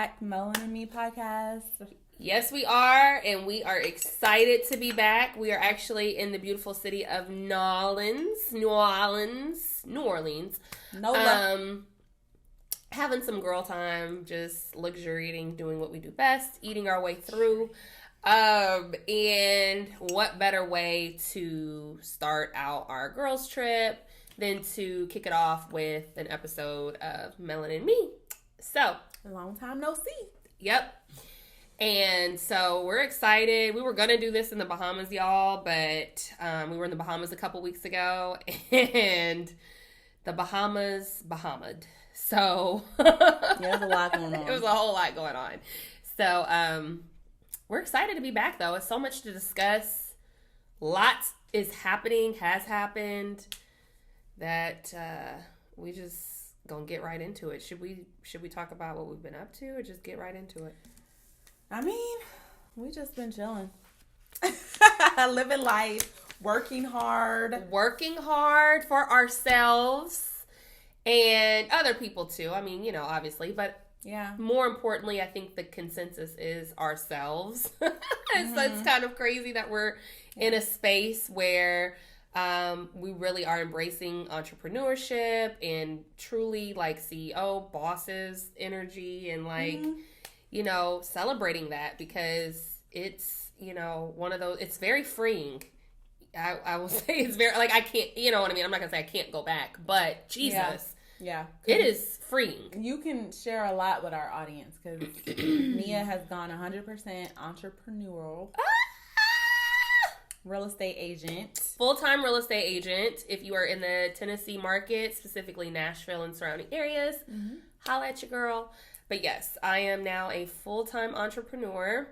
back, Melanin Me podcast. Yes, we are, and we are excited to be back. We are actually in the beautiful city of New Orleans. Having some girl time, just luxuriating, doing what we do best, eating our way through. And what better way to start out our girls trip than to kick it off with an episode of Melanin Me. So, a long time no see. Yep. And so we're excited. We were going to do this in the Bahamas, y'all, but we were in the Bahamas a couple weeks ago, and the Bahama'd. So there's a lot going on. It was a whole lot going on. So we're excited to be back, though. It's so much to discuss. Lots is happening, has happened, that we just gonna get right into it. Should we talk about what we've been up to, or just get right into it? I mean, we just been chilling. Living life, working hard for ourselves and other people too. I mean, obviously, but yeah. More importantly, I think the consensus is ourselves. So it's kind of crazy that we're in a space where we really are embracing entrepreneurship and truly like CEO bosses energy and like, celebrating that, because it's, one of those, it's very freeing. I will say it's very, like, I can't, you know what I mean? I'm not going to say I can't go back, but Jesus. Yeah. It is freeing. You can share a lot with our audience, because Nia has gone 100% entrepreneurial. Real estate agent. Full-time real estate agent. If you are in the Tennessee market, specifically Nashville and surrounding areas, holla at your girl. But yes, I am now a full-time entrepreneur.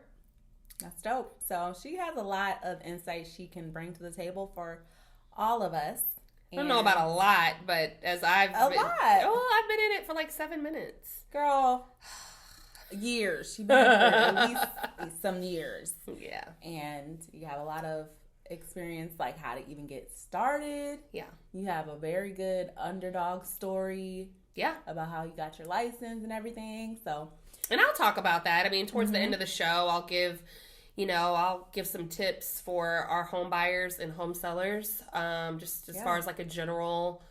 That's dope. So she has a lot of insight she can bring to the table for all of us. I don't know about a lot, but as I've been in it for like 7 minutes. Girl, years. She's been in it for at least some years. Yeah. And you have a lot of experience, like how to even get started. Yeah. You have a very good underdog story. Yeah. About how you got your license and everything. So, and I'll talk about that. I mean, towards the end of the show, I'll give some tips for our home buyers and home sellers, just as far as like a general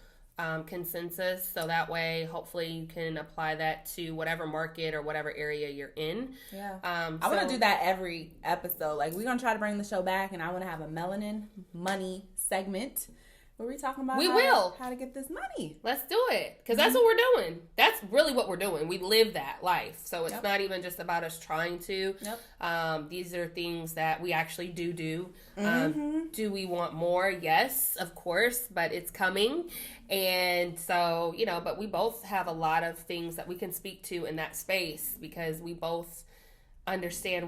consensus. So that way, hopefully you can apply that to whatever market or whatever area you're in. Yeah. I want to do that every episode. Like, we're going to try to bring the show back, and I want to have a Melanin Money segment where we're talking about how to get this money. Let's do it, because that's what we're doing. That's really what we're doing. We live that life. So it's not even just about us trying to. These are things that we actually do. Do we want more? Yes, of course, but it's coming. And so, but we both have a lot of things that we can speak to in that space, because we both understand,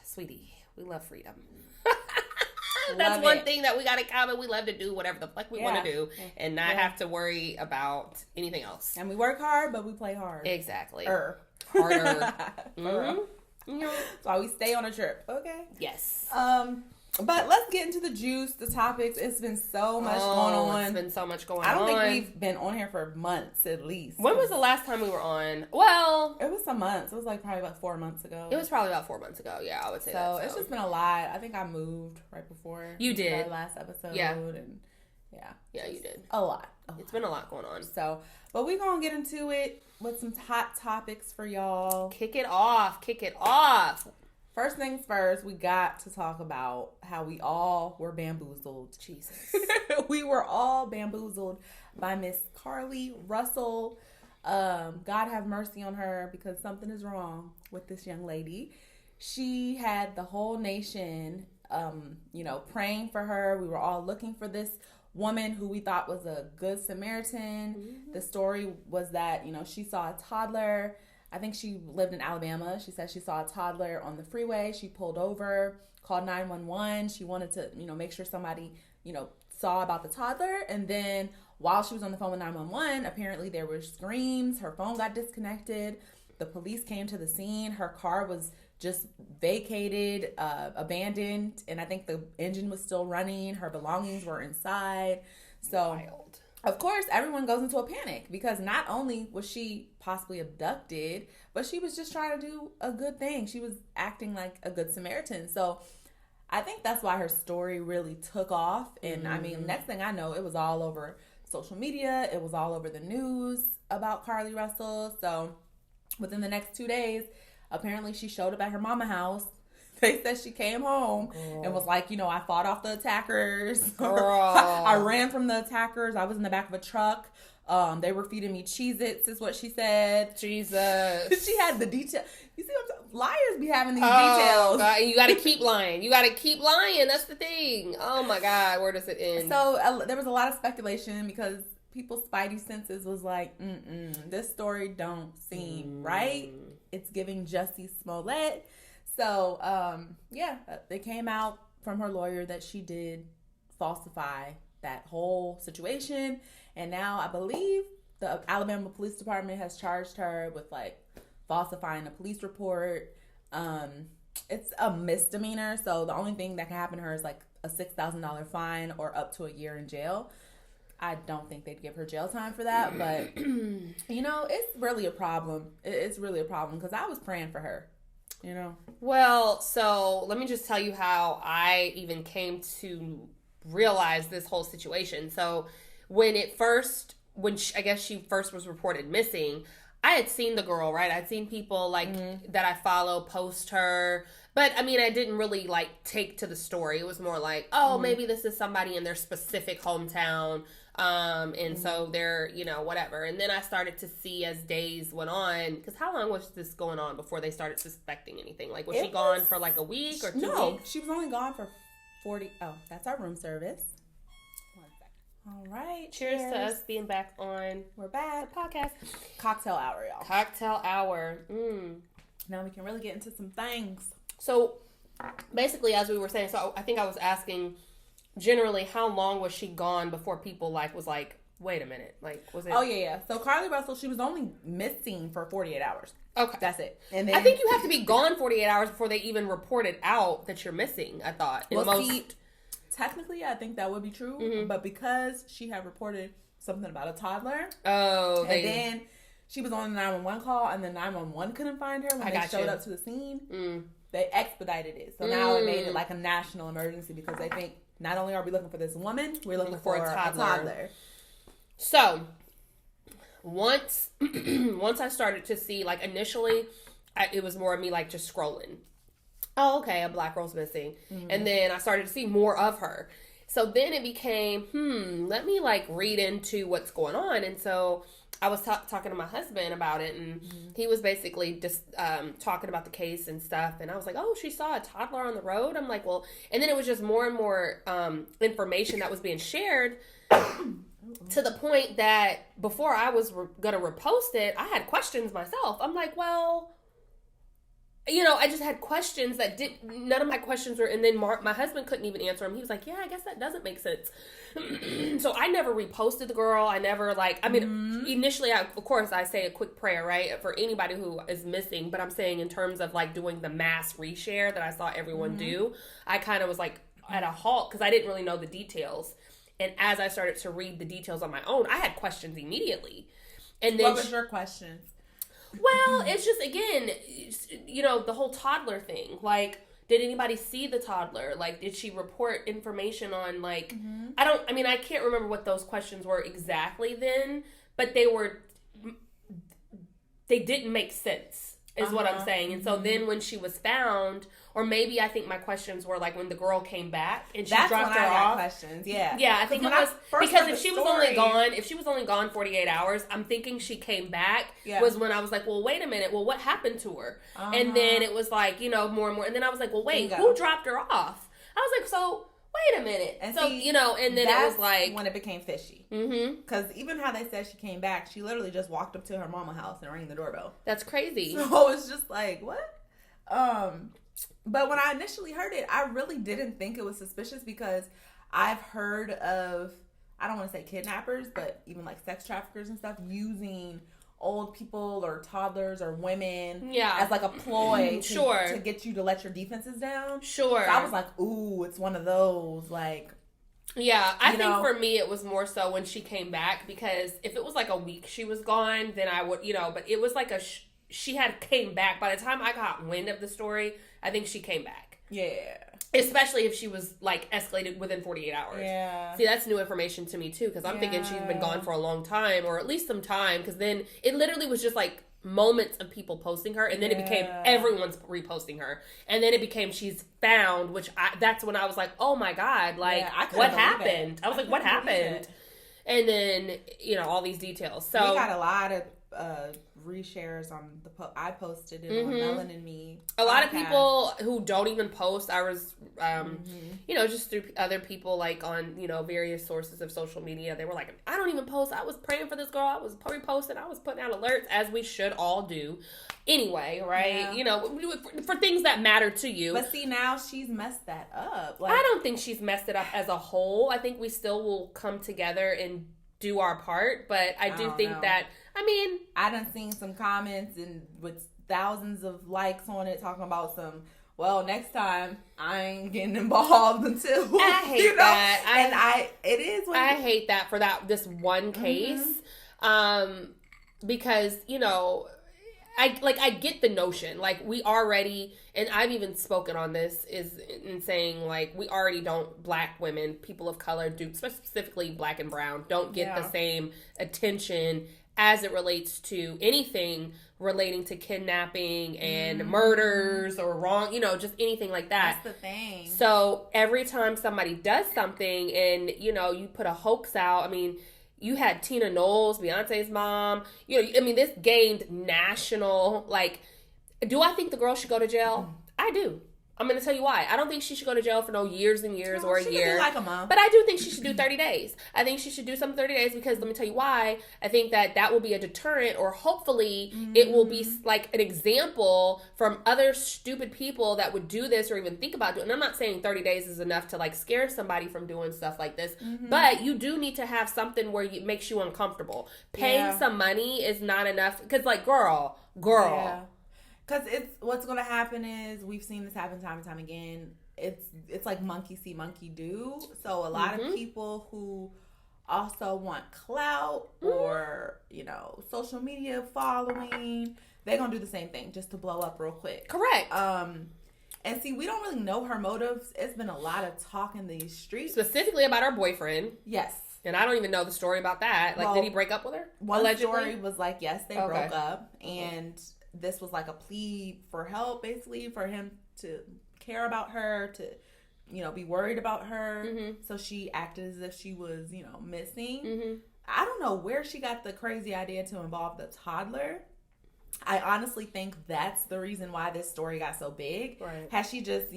sweetie, we love freedom. That's one thing that we got in common. We love to do whatever the fuck we want to do and not have to worry about anything else. And we work hard, but we play hard. Exactly. Harder. That's why we stay on a trip. Okay. Yes. But let's get into the juice, the topics. It's been so much going on. It's been so much going on. I don't think we've been on here for months at least. When was the last time we were on? Well, it was some months. It was like probably about 4 months ago. It was probably about 4 months ago. Yeah, I would say that. So it's just been a lot. I think I moved right before you did the last episode. Yeah. And yeah, you did. A lot. It's been a lot going on. So, but we're going to get into it with some hot topics for y'all. Kick it off. First things first, we got to talk about how we all were bamboozled. Jesus. We were all bamboozled by Miss Carly Russell. God have mercy on her, because something is wrong with this young lady. She had the whole nation, praying for her. We were all looking for this woman who we thought was a good Samaritan. The story was that, she saw a toddler. I think she lived in Alabama. She said she saw a toddler on the freeway. She pulled over, called 911. She wanted to, make sure somebody, saw about the toddler. And then while she was on the phone with 911, apparently there were screams. Her phone got disconnected. The police came to the scene. Her car was just vacated, abandoned. And I think the engine was still running. Her belongings were inside. So wild. of course, everyone goes into a panic because not only was she possibly abducted, but she was just trying to do a good thing. She was acting like a good Samaritan. So I think that's why her story really took off. And I mean, next thing I know, it was all over social media. It was all over the news about Carlee Russell. So within the next 2 days, apparently she showed up at her mama's house. They said she came home and was like, I fought off the attackers. I ran from the attackers. I was in the back of a truck. They were feeding me Cheez-Its is what she said. Jesus. She had the detail. You see what I'm saying? Liars be having these details. God, you got to keep lying. You got to keep lying. That's the thing. Oh my God. Where does it end? So there was a lot of speculation because people's spidey senses was like, this story don't seem right. It's giving Jussie Smollett. So, it came out from her lawyer that she did falsify that whole situation. And now I believe the Alabama Police Department has charged her with like falsifying a police report. It's a misdemeanor. So the only thing that can happen to her is like a $6,000 fine or up to a year in jail. I don't think they'd give her jail time for that. But, it's really a problem. It's really a problem because I was praying for her. Well, so let me just tell you how I even came to realize this whole situation. So when she first was reported missing, I had seen the girl, right? I'd seen people that I follow post her, but I mean, I didn't really take to the story. It was more like, maybe this is somebody in their specific hometown. And so they're, whatever. And then I started to see as days went on, because how long was this going on before they started suspecting anything? Like, was she gone for like a week or 2 weeks? No, she was only gone for 40. Oh, that's our room service. 1 second. All right. Cheers to us being back on. We're back. Podcast. Cocktail hour, y'all. Cocktail hour. Now we can really get into some things. So basically, as we were saying, so I think I was asking, generally, how long was she gone before people was like, wait a minute, was it? Oh yeah. So Carlee Russell, she was only missing for 48 hours. Okay, that's it. And then I think you have to be gone 48 hours before they even report it out that you're missing. I thought. Technically, I think that would be true, but because she had reported something about a toddler, then she was on the 911 call, and the 911 couldn't find her when they showed up to the scene. They expedited it, so now it made it like a national emergency because they think, not only are we looking for this woman, we're looking for a toddler. So, once I started to see, initially, it was more of me, just scrolling. Oh, okay, a black girl's missing. And then I started to see more of her. So then it became, let me, read into what's going on. And so I was talking to my husband about it, and he was basically just talking about the case and stuff. And I was like, oh, she saw a toddler on the road? I'm like, well, and then it was just more and more information that was being shared to the point that before I was going to repost it, I had questions myself. I'm like, well, I just had questions that none of my questions were, and then my husband couldn't even answer them. He was like, yeah, I guess that doesn't make sense. So I never reposted the girl. I never initially, of course, I say a quick prayer, right, for anybody who is missing, but I'm saying in terms of doing the mass reshare that I saw everyone do, I kind of was at a halt because I didn't really know the details. And as I started to read the details on my own, I had questions immediately. And then what was your question? Well, it's just, again, the whole toddler thing. Did anybody see the toddler? Did she report information on, I can't remember what those questions were exactly then, but they didn't make sense, is what I'm saying. And so then when she was found, or maybe I think my questions were when the girl came back and she dropped her off. Got questions, yeah. Yeah, I think it was because if she was only gone 48 hours, I'm thinking she came back was when I was like, well, wait a minute, well, what happened to her? And then it was more and more, and then I was like, well, wait, who dropped her off? I was like, so wait a minute, and so and then it was when it became fishy. Because even how they said she came back, she literally just walked up to her mama house and rang the doorbell. That's crazy. So it's just what? But when I initially heard it, I really didn't think it was suspicious because I've heard of, I don't want to say kidnappers, but even sex traffickers and stuff using old people or toddlers or women as a ploy to get you to let your defenses down. Sure. So I was like, ooh, it's one of those Yeah, I think for me it was more so when she came back, because if it was like a week she was gone, then I would, but it was like she had came back. By the time I got wind of the story, I think she came back. Yeah. Especially if she was like escalated within 48 hours. Yeah. See, that's new information to me too, because I'm thinking she's been gone for a long time, or at least some time, because then it literally was just like moments of people posting her, and then it became everyone's reposting her, and then it became she's found, which that's when I was like, oh my god, like what happened? I was like, what happened? And then all these details. So we got a lot of reshares on the I posted it on Melanin Me. A lot of people who don't even post. I was, just through other people like on various sources of social media. They were like, I don't even post. I was praying for this girl. I was reposting. I was putting out alerts, as we should all do. Anyway, right? Yeah. For things that matter to you. But see, now she's messed that up. Like, I don't think she's messed it up as a whole. I think we still will come together and do our part. But I do think that. I mean, I done seen some comments and with thousands of likes on it talking about well, next time I ain't getting involved until I hate that. It is what I hate that for this one case. Because, I get the notion. Like, we already, and I've even spoken on this, is in saying, like, we already don't, black women, people of color, specifically black and brown, don't get the same attention as it relates to anything relating to kidnapping and murders or wrong, just anything like that. That's the thing. So every time somebody does something and, you put a hoax out, I mean, you had Tina Knowles, Beyonce's mom, this gained national, do I think the girl should go to jail? I do. I'm going to tell you why. I don't think she should go to jail for no years and years or a year. Like a month. But I do think she should do 30 days. I think she should do some 30 days because let me tell you why. I think that will be a deterrent, or hopefully it will be like an example from other stupid people that would do this or even think about doing it. And I'm not saying 30 days is enough to like scare somebody from doing stuff like this, but you do need to have something where it makes you uncomfortable. Paying some money is not enough because like, girl. Yeah. Because what's going to happen is, we've seen this happen time and time again. It's like monkey see, monkey do. So a lot of people who also want clout or, social media following, they're going to do the same thing just to blow up real quick. Correct. And see, we don't really know her motives. It's been a lot of talk in these streets. Specifically about her boyfriend. Yes. And I don't even know the story about that. Like, did he break up with her? One story was like, yes, they broke up. And this was like a plea for help, basically, for him to care about her, to, be worried about her. So she acted as if she was, missing. I don't know where she got the crazy idea to involve the toddler. I honestly think that's the reason why this story got so big. Right. Had she just,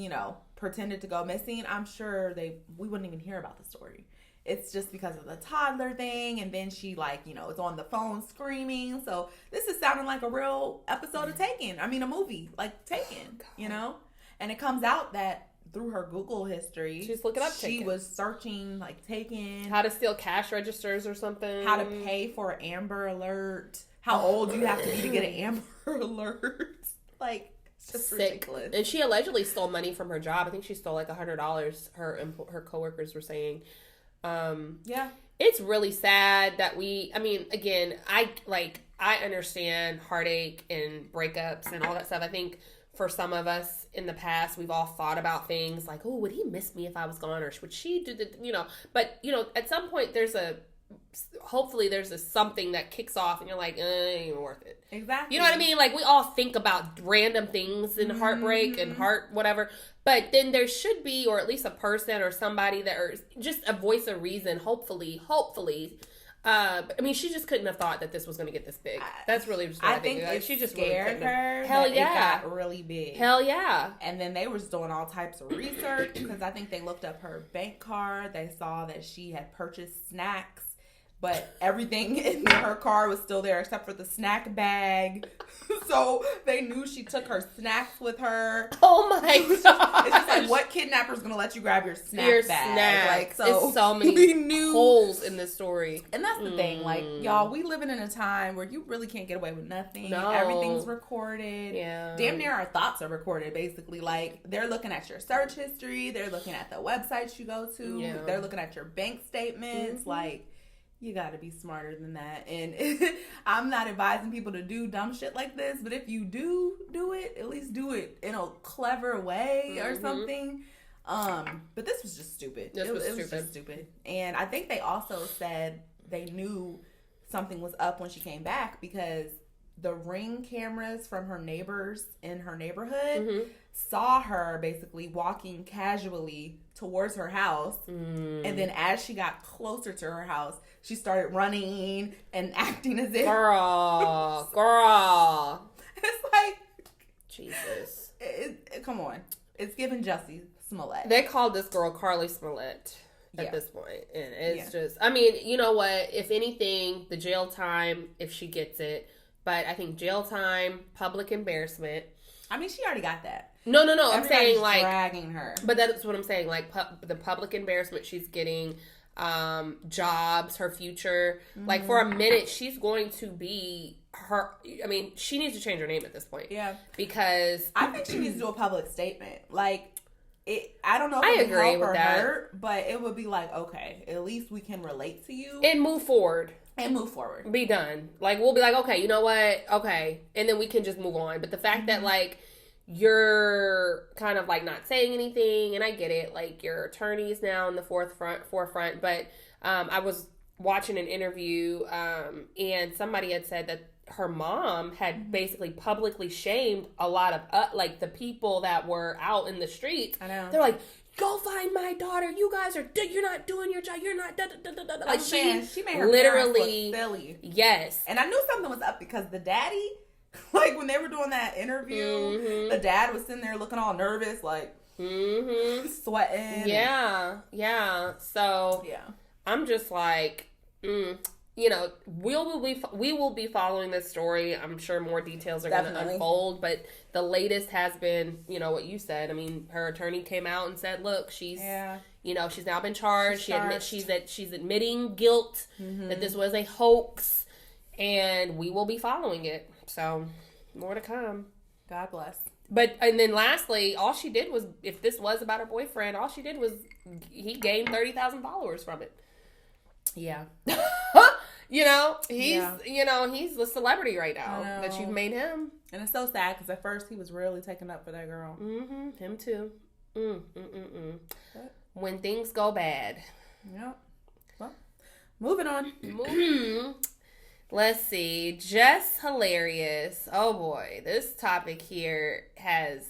pretended to go missing, I'm sure we wouldn't even hear about the story. It's just because of the toddler thing, and then she is on the phone screaming. So this is sounding like a real episode of Taken. I mean, a movie like Taken, And it comes out that through her Google history, she's looking up Taken. She was searching Taken, how to steal cash registers or something, how to pay for an Amber Alert, how old you have to be to get an Amber Alert, it's just ridiculous. And she allegedly stole money from her job. I think she stole like $100. Her coworkers were saying. It's really sad that I understand heartache and breakups and all that stuff. I think for some of us in the past, we've all thought about things like, oh, would he miss me if I was gone, or would she do but at some point hopefully there's something that kicks off and you're like, it ain't even worth it. Exactly. You know what I mean? Like, we all think about random things in heartbreak and heart, whatever. But then there should be, or at least a person or somebody or just a voice of reason, hopefully. She just couldn't have thought that this was going to get this big. That's really just what I think. It she just scared her. Hell yeah. It got really big. Hell yeah. And then they were doing all types of research because I think they looked up her bank card. They saw that she had purchased snacks but everything in her car was still there except for the snack bag. So they knew she took her snacks with her. Oh my god! It's just like, what kidnapper's gonna let you grab your snack bag? Like, so it's so many holes in this story. And that's the thing, like, y'all, we living in a time where you really can't get away with nothing. No. Everything's recorded. Yeah. Damn near our thoughts are recorded, basically. Like, they're looking at your search history. They're looking at the websites you go to. Yeah. They're looking at your bank statements. Mm-hmm. Like, you gotta be smarter than that. And I'm not advising people to do dumb shit like this, but if you do it, at least do it in a clever way or something. But this was just stupid. It was just stupid. And I think they also said they knew something was up when she came back because the Ring cameras from her neighbors in her neighborhood saw her basically walking casually towards her house. And then as she got closer to her house, she started running and acting as if... Girl. It's like... Jesus. Come on. It's giving Jussie Smollett. They called this girl Carly Smollett at this point. And it's just... I mean, you know what? If anything, the jail time, if she gets it. But I think jail time, public embarrassment. I mean, she already got that. No. I'm saying, like... dragging her. But that's what I'm saying. Like, the public embarrassment she's getting... jobs, her future. Like, for a minute, she's going to be her... I mean, she needs to change her name at this point. Yeah. Because... I think she needs to do a public statement. Like, I don't know if it would help or hurt, but it would be like, okay, at least we can relate to you. And move forward. Be done. Like, we'll be like, okay, you know what? Okay. And then we can just move on. But the fact that, like, you're kind of like not saying anything, and I get it, like your attorney's now in the forefront, but I was watching an interview and somebody had said that her mom had basically publicly shamed a lot of like the people that were out in the streets. I know. They're like, go find my daughter, you guys are you're not doing your job, you're not like she made her literally look silly. Yes. And I knew something was up because the daddy, like, when they were doing that interview, the dad was sitting there looking all nervous, like, sweating. Yeah. So, I'm just like, you know, we will be following this story. I'm sure more details are going to unfold, but the latest has been, you know, what you said. I mean, her attorney came out and said, look, she's, you know, she's now been charged. She's admitting guilt, that this was a hoax, and we will be following it. So, more to come. God bless. But, and then lastly, all she did was, if this was about her boyfriend, all she did was, he gained 30,000 followers from it. Yeah. You know, he's the celebrity right now that you've made him. And it's so sad because at first he was really taking up for that girl. Him too. When things go bad. Yep. Well, moving on. Let's see. Jess hilarious. Oh boy. This topic here has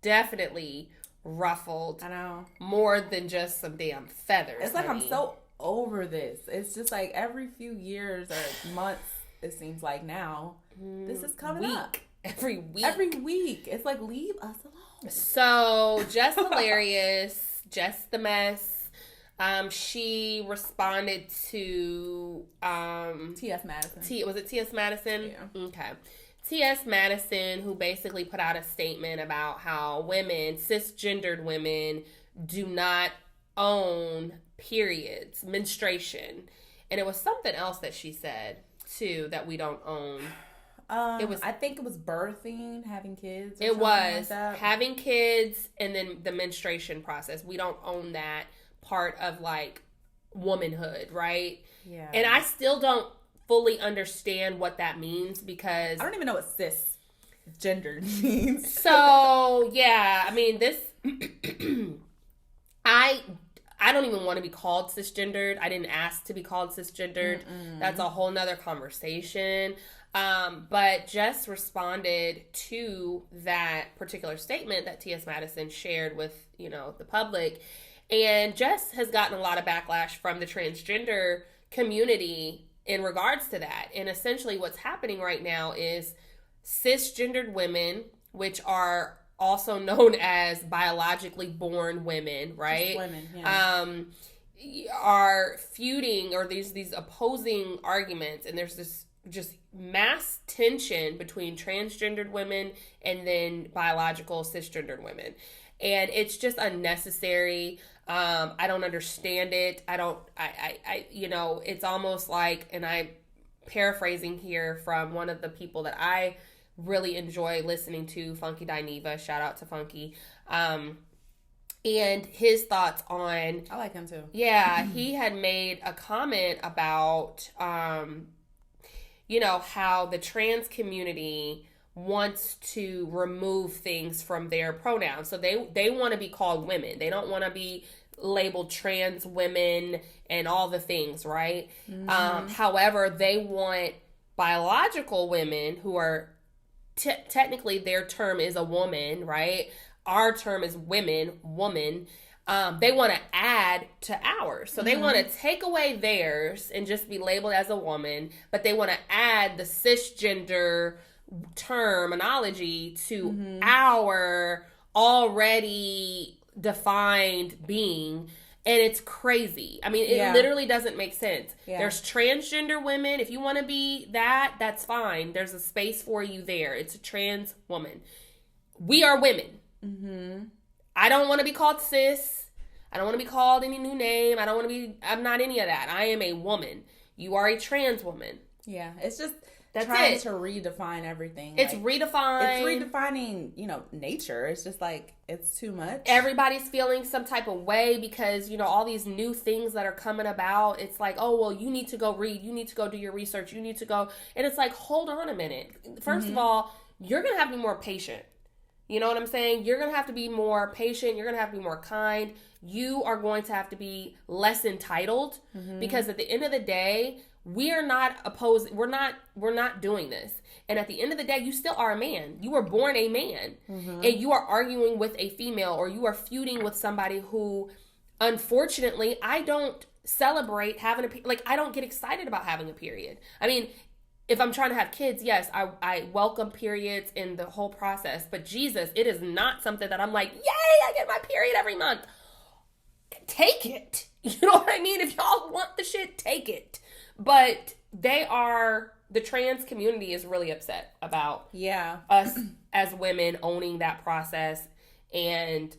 definitely ruffled. I know. More than just some damn feathers. It's like, I'm so over this. It's just like every few years or months, it seems like now, this is coming up. Every week. It's like, leave us alone. So, Jess hilarious. Jess the mess. She responded to TS Madison. Was it TS Madison? Yeah. Okay. TS Madison, who basically put out a statement about how women, cisgendered women, do not own periods, menstruation. And it was something else that she said, too, that we don't own. I think it was birthing, having kids. It was like having kids, and then the menstruation process. We don't own that part of, like, womanhood, right? Yeah. And I still don't fully understand what that means because I don't even know what cisgendered means. So, yeah, I mean, this I don't even want to be called cisgendered. I didn't ask to be called cisgendered. That's a whole nother conversation. But Jess responded to that particular statement that T.S. Madison shared with, you know, the public. And Jess has gotten a lot of backlash from the transgender community in regards to that. And essentially what's happening right now is cisgendered women, which are also known as biologically born women, right? Just women, yeah. are feuding, or these opposing arguments, and there's this just mass tension between transgendered women and then biological cisgendered women. And it's just unnecessary. I don't understand it. I it's almost like, and I'm paraphrasing here from one of the people that I really enjoy listening to, Funky Dineva, shout out to Funky. And his thoughts on... I like him too. Yeah, he had made a comment about, how the trans community wants to remove things from their pronouns. So they want to be called women. They don't want to be labeled trans women and all the things, right? Mm-hmm. However, they want biological women who are technically their term is a woman, right? Our term is woman. They want to add to ours. So they want to take away theirs and just be labeled as a woman, but they want to add the cisgender terminology to our already defined being. And it's crazy. I mean, it literally doesn't make sense. Yeah. There's transgender women. If you want to be that, that's fine. There's a space for you there. It's a trans woman. We are women. Mm-hmm. I don't want to be called cis. I don't want to be called any new name. I'm not any of that. I am a woman. You are a trans woman. Yeah. It's just trying to redefine everything. It's redefined. It's redefining, nature. It's just like, it's too much. Everybody's feeling some type of way because, all these new things that are coming about. It's like, oh, well, you need to go read. You need to go do your research. You need to go. And it's like, hold on a minute. First of all, you're going to have to be more patient. You know what I'm saying? You're going to have to be more patient. You're going to have to be more kind. You are going to have to be less entitled because at the end of the day, we are not opposed. We're not doing this. And at the end of the day, you still are a man. You were born a man and you are arguing with a female, or you are feuding with somebody who, unfortunately, I don't celebrate having I don't get excited about having a period. I mean, if I'm trying to have kids, yes, I welcome periods in the whole process. But Jesus, it is not something that I'm like, yay, I get my period every month. Take it. You know what I mean? If y'all want the shit, take it. But the trans community is really upset about us as women owning that process and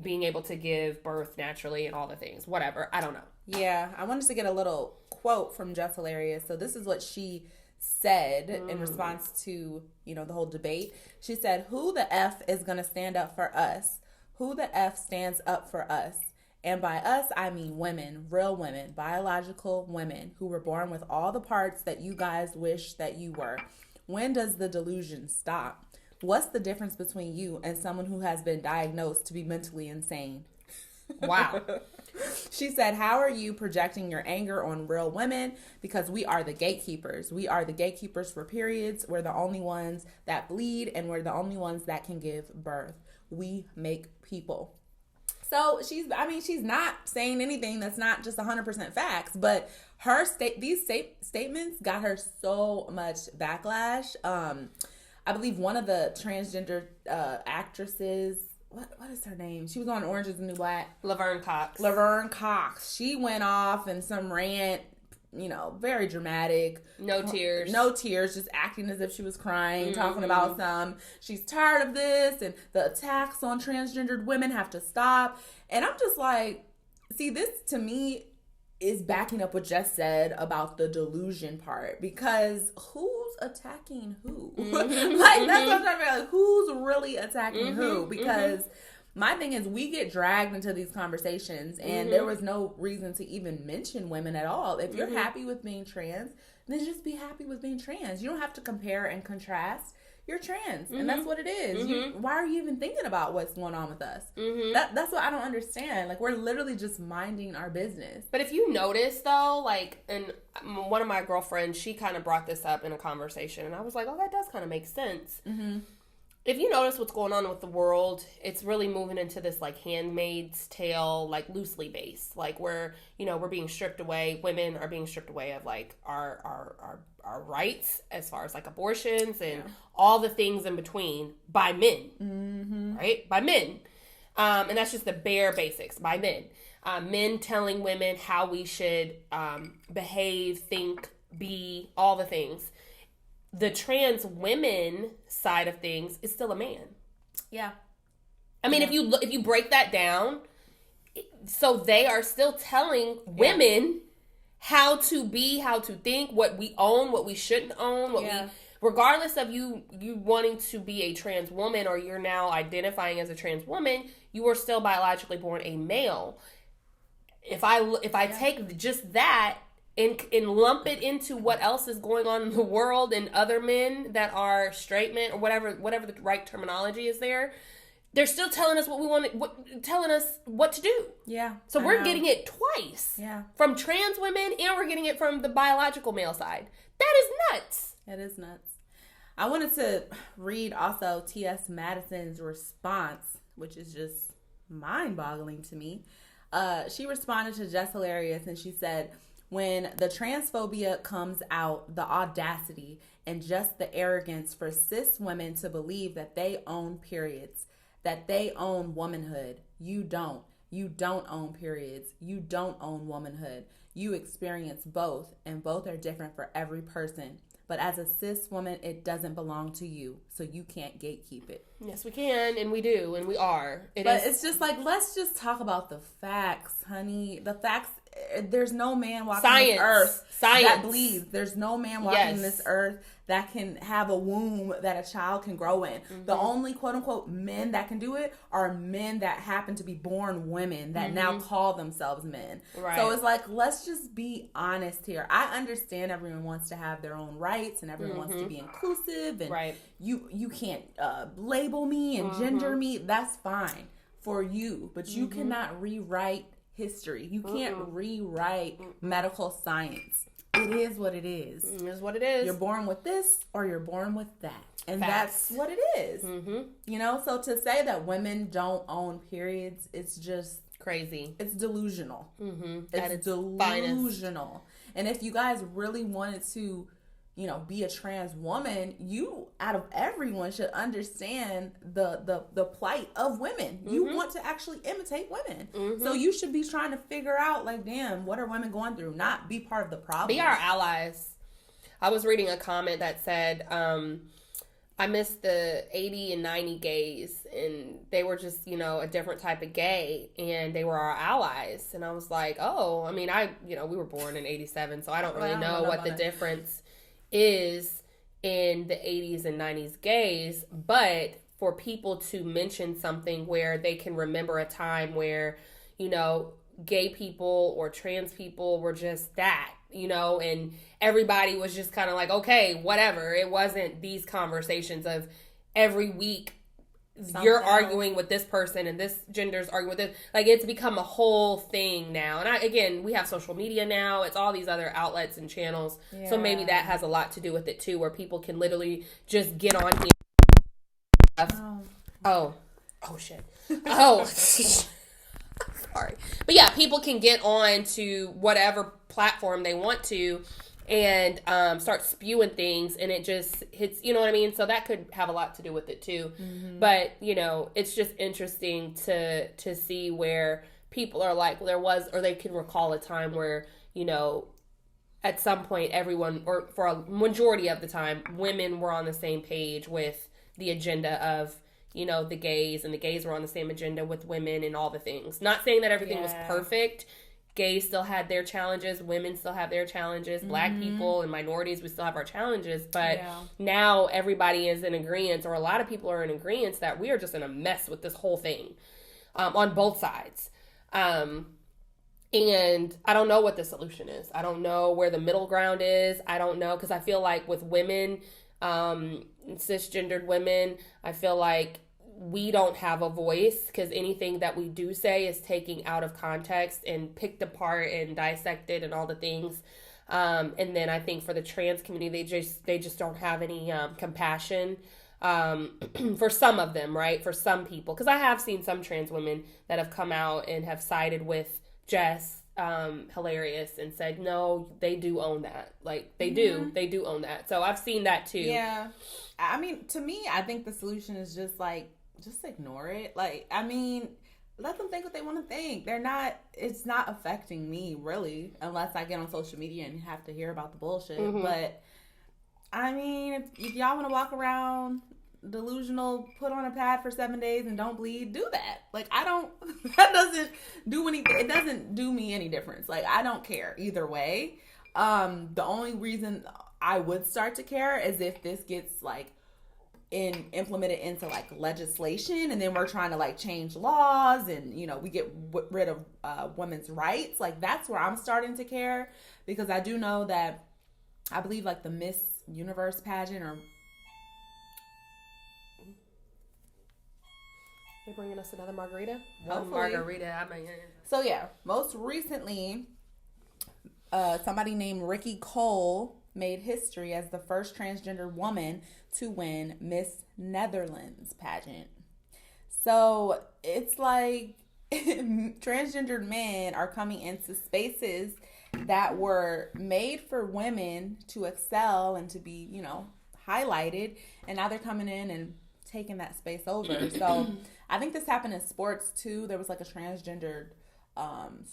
being able to give birth naturally and all the things. Whatever. I don't know. Yeah. I wanted to get a little quote from Jess Hilarious. So this is what she said in response to, the whole debate. She said, "Who the F is going to stand up for us? Who the F stands up for us? And by us, I mean women, real women, biological women who were born with all the parts that you guys wish that you were. When does the delusion stop? What's the difference between you and someone who has been diagnosed to be mentally insane?" Wow. She said, "How are you projecting your anger on real women? Because we are the gatekeepers. We are the gatekeepers for periods. We're the only ones that bleed, and we're the only ones that can give birth. We make people." So she's not saying anything that's not just 100% facts, but these statements got her so much backlash. I believe one of the transgender actresses, what is her name? She was on Orange is the New Black. Laverne Cox. She went off in some rant, very dramatic. No tears, just acting as if she was crying, talking about she's tired of this and the attacks on transgendered women have to stop. And I'm just like, see, this to me is backing up what Jess said about the delusion part, because who's attacking who? That's what I'm trying to figure out. Like, who's really attacking who? Because my thing is, we get dragged into these conversations and there was no reason to even mention women at all. If you're happy with being trans, then just be happy with being trans. You don't have to compare and contrast. You're trans, and that's what it is. Why are you even thinking about what's going on with us? That's what I don't understand. Like, we're literally just minding our business. But if you notice, though, and one of my girlfriends, she kind of brought this up in a conversation, and I was like, oh, that does kind of make sense. If you notice what's going on with the world, it's really moving into this, Handmaid's Tale, loosely based. Where, we're being stripped away. Women are being stripped away of, our rights as far as, abortions and all the things in between by men. Right? By men. And that's just the bare basics. By men. men telling women how we should behave, think, be, all the things. The trans women side of things is still a man. Yeah. I mean, if you break that down, so they are still telling women how to be, how to think, what we own, what we shouldn't own, what we, regardless of you wanting to be a trans woman or you're now identifying as a trans woman, you are still biologically born a male. If I take just that and lump it into what else is going on in the world and other men that are straight men or whatever the right terminology is there, they're still telling us what we want, telling us what to do. Yeah. So we're getting it twice. Yeah. From trans women and we're getting it from the biological male side. That is nuts. That is nuts. I wanted to read also TS Madison's response, which is just mind-boggling to me. She responded to Jess Hilarious and she said, when the transphobia comes out, the audacity and just the arrogance for cis women to believe that they own periods, that they own womanhood. You don't. You don't own periods. You don't own womanhood. You experience both, and both are different for every person. But as a cis woman, it doesn't belong to you, so you can't gatekeep it. Yes, we can, and we do, and we are. It's just like, let's just talk about the facts, honey. The facts, there's no man walking this earth that bleeds. There's no man walking this earth that can have a womb that a child can grow in. Mm-hmm. The only quote-unquote men that can do it are men that happen to be born women that now call themselves men. Right. So it's like, let's just be honest here. I understand everyone wants to have their own rights and everyone wants to be inclusive and you can't label me and gender me. That's fine for you, but you cannot rewrite history. You can't rewrite medical science. It is what it is. It is what it is. You're born with this or you're born with that. And that's what it is. Mm-hmm. You know, so to say that women don't own periods, it's just crazy. It's delusional. Mm-hmm. It's delusional. Finest. And if you guys really wanted to, you know, be a trans woman, you, out of everyone, should understand the plight of women. You want to actually imitate women. So you should be trying to figure out, like, damn, what are women going through? Not be part of the problem. Be our allies. I was reading a comment that said, I miss the 80 and 90 gays, and they were just, you know, a different type of gay, and they were our allies. And I was like, oh, I mean, we were born in 87, so I don't really know what the difference is in the 80s and 90s gays, but for people to mention something where they can remember a time where, you know, gay people or trans people were just that, you know, and everybody was just kind of like, okay, whatever. It wasn't these conversations of every week you're arguing with this person and this gender's arguing with this. Like, it's become a whole thing now. And again, we have social media now. It's all these other outlets and channels. Yeah. So maybe that has a lot to do with it too, where people can literally just get on here. Oh shit. Oh, sorry. But yeah, people can get on to whatever platform they want to and start spewing things, and it just hits, you know what I mean? So that could have a lot to do with it too. But, you know, it's just interesting to see where people are like, well, there was, or they can recall a time where, you know, at some point everyone, or for a majority of the time, women were on the same page with the agenda of, you know, the gays, and the gays were on the same agenda with women and all the things. Not saying that everything was perfect. Gays still had their challenges. Women still have their challenges. Black people and minorities, we still have our challenges. But now everybody is in agreement, or a lot of people are in agreement, that we are just in a mess with this whole thing on both sides. And I don't know what the solution is. I don't know where the middle ground is. I don't know, because I feel like with women, cisgendered women, I feel like we don't have a voice, because anything that we do say is taken out of context and picked apart and dissected and all the things. And then I think for the trans community, they just don't have any compassion for some of them, right? For some people, because I have seen some trans women that have come out and have sided with Jess Hilarious and said, no, they do own that. Like, they do own that. So I've seen that too. Yeah. I mean, to me, I think the solution is just like, just ignore it. Like, I mean, let them think what they want to think. It's not affecting me, really, unless I get on social media and have to hear about the bullshit. Mm-hmm. But, I mean, if y'all want to walk around delusional, put on a pad for 7 days and don't bleed, do that. Like, that doesn't do anything. It doesn't do me any difference. Like, I don't care either way. The only reason I would start to care is if this gets, like, implemented into like legislation, and then we're trying to like change laws, and you know, we get rid of women's rights. Like, that's where I'm starting to care, because I do know that I believe like the Miss Universe pageant, or they're bringing us another margarita. Margarita. So yeah, most recently, somebody named Ricky Cole made history as the first transgender woman to win Miss Netherlands pageant. So it's like transgendered men are coming into spaces that were made for women to excel and to be, you know, highlighted, and now they're coming in and taking that space over. So I think this happened in sports too. There was like a transgendered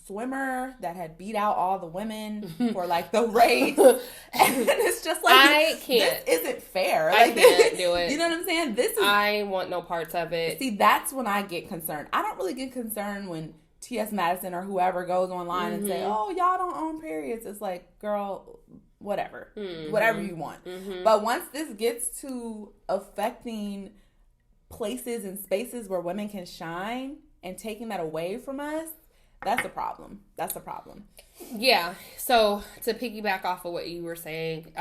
swimmer that had beat out all the women for like the race, and it's just like, I can't. This isn't fair. I Like, can't do it. You know what I'm saying? I want no parts of it. See, that's when I get concerned. I don't really get concerned when TS Madison or whoever goes online and say, "Oh, y'all don't own periods." It's like, girl, whatever, whatever you want. But once this gets to affecting places and spaces where women can shine and taking that away from us, that's a problem. That's a problem. Yeah. So to piggyback off of what you were saying,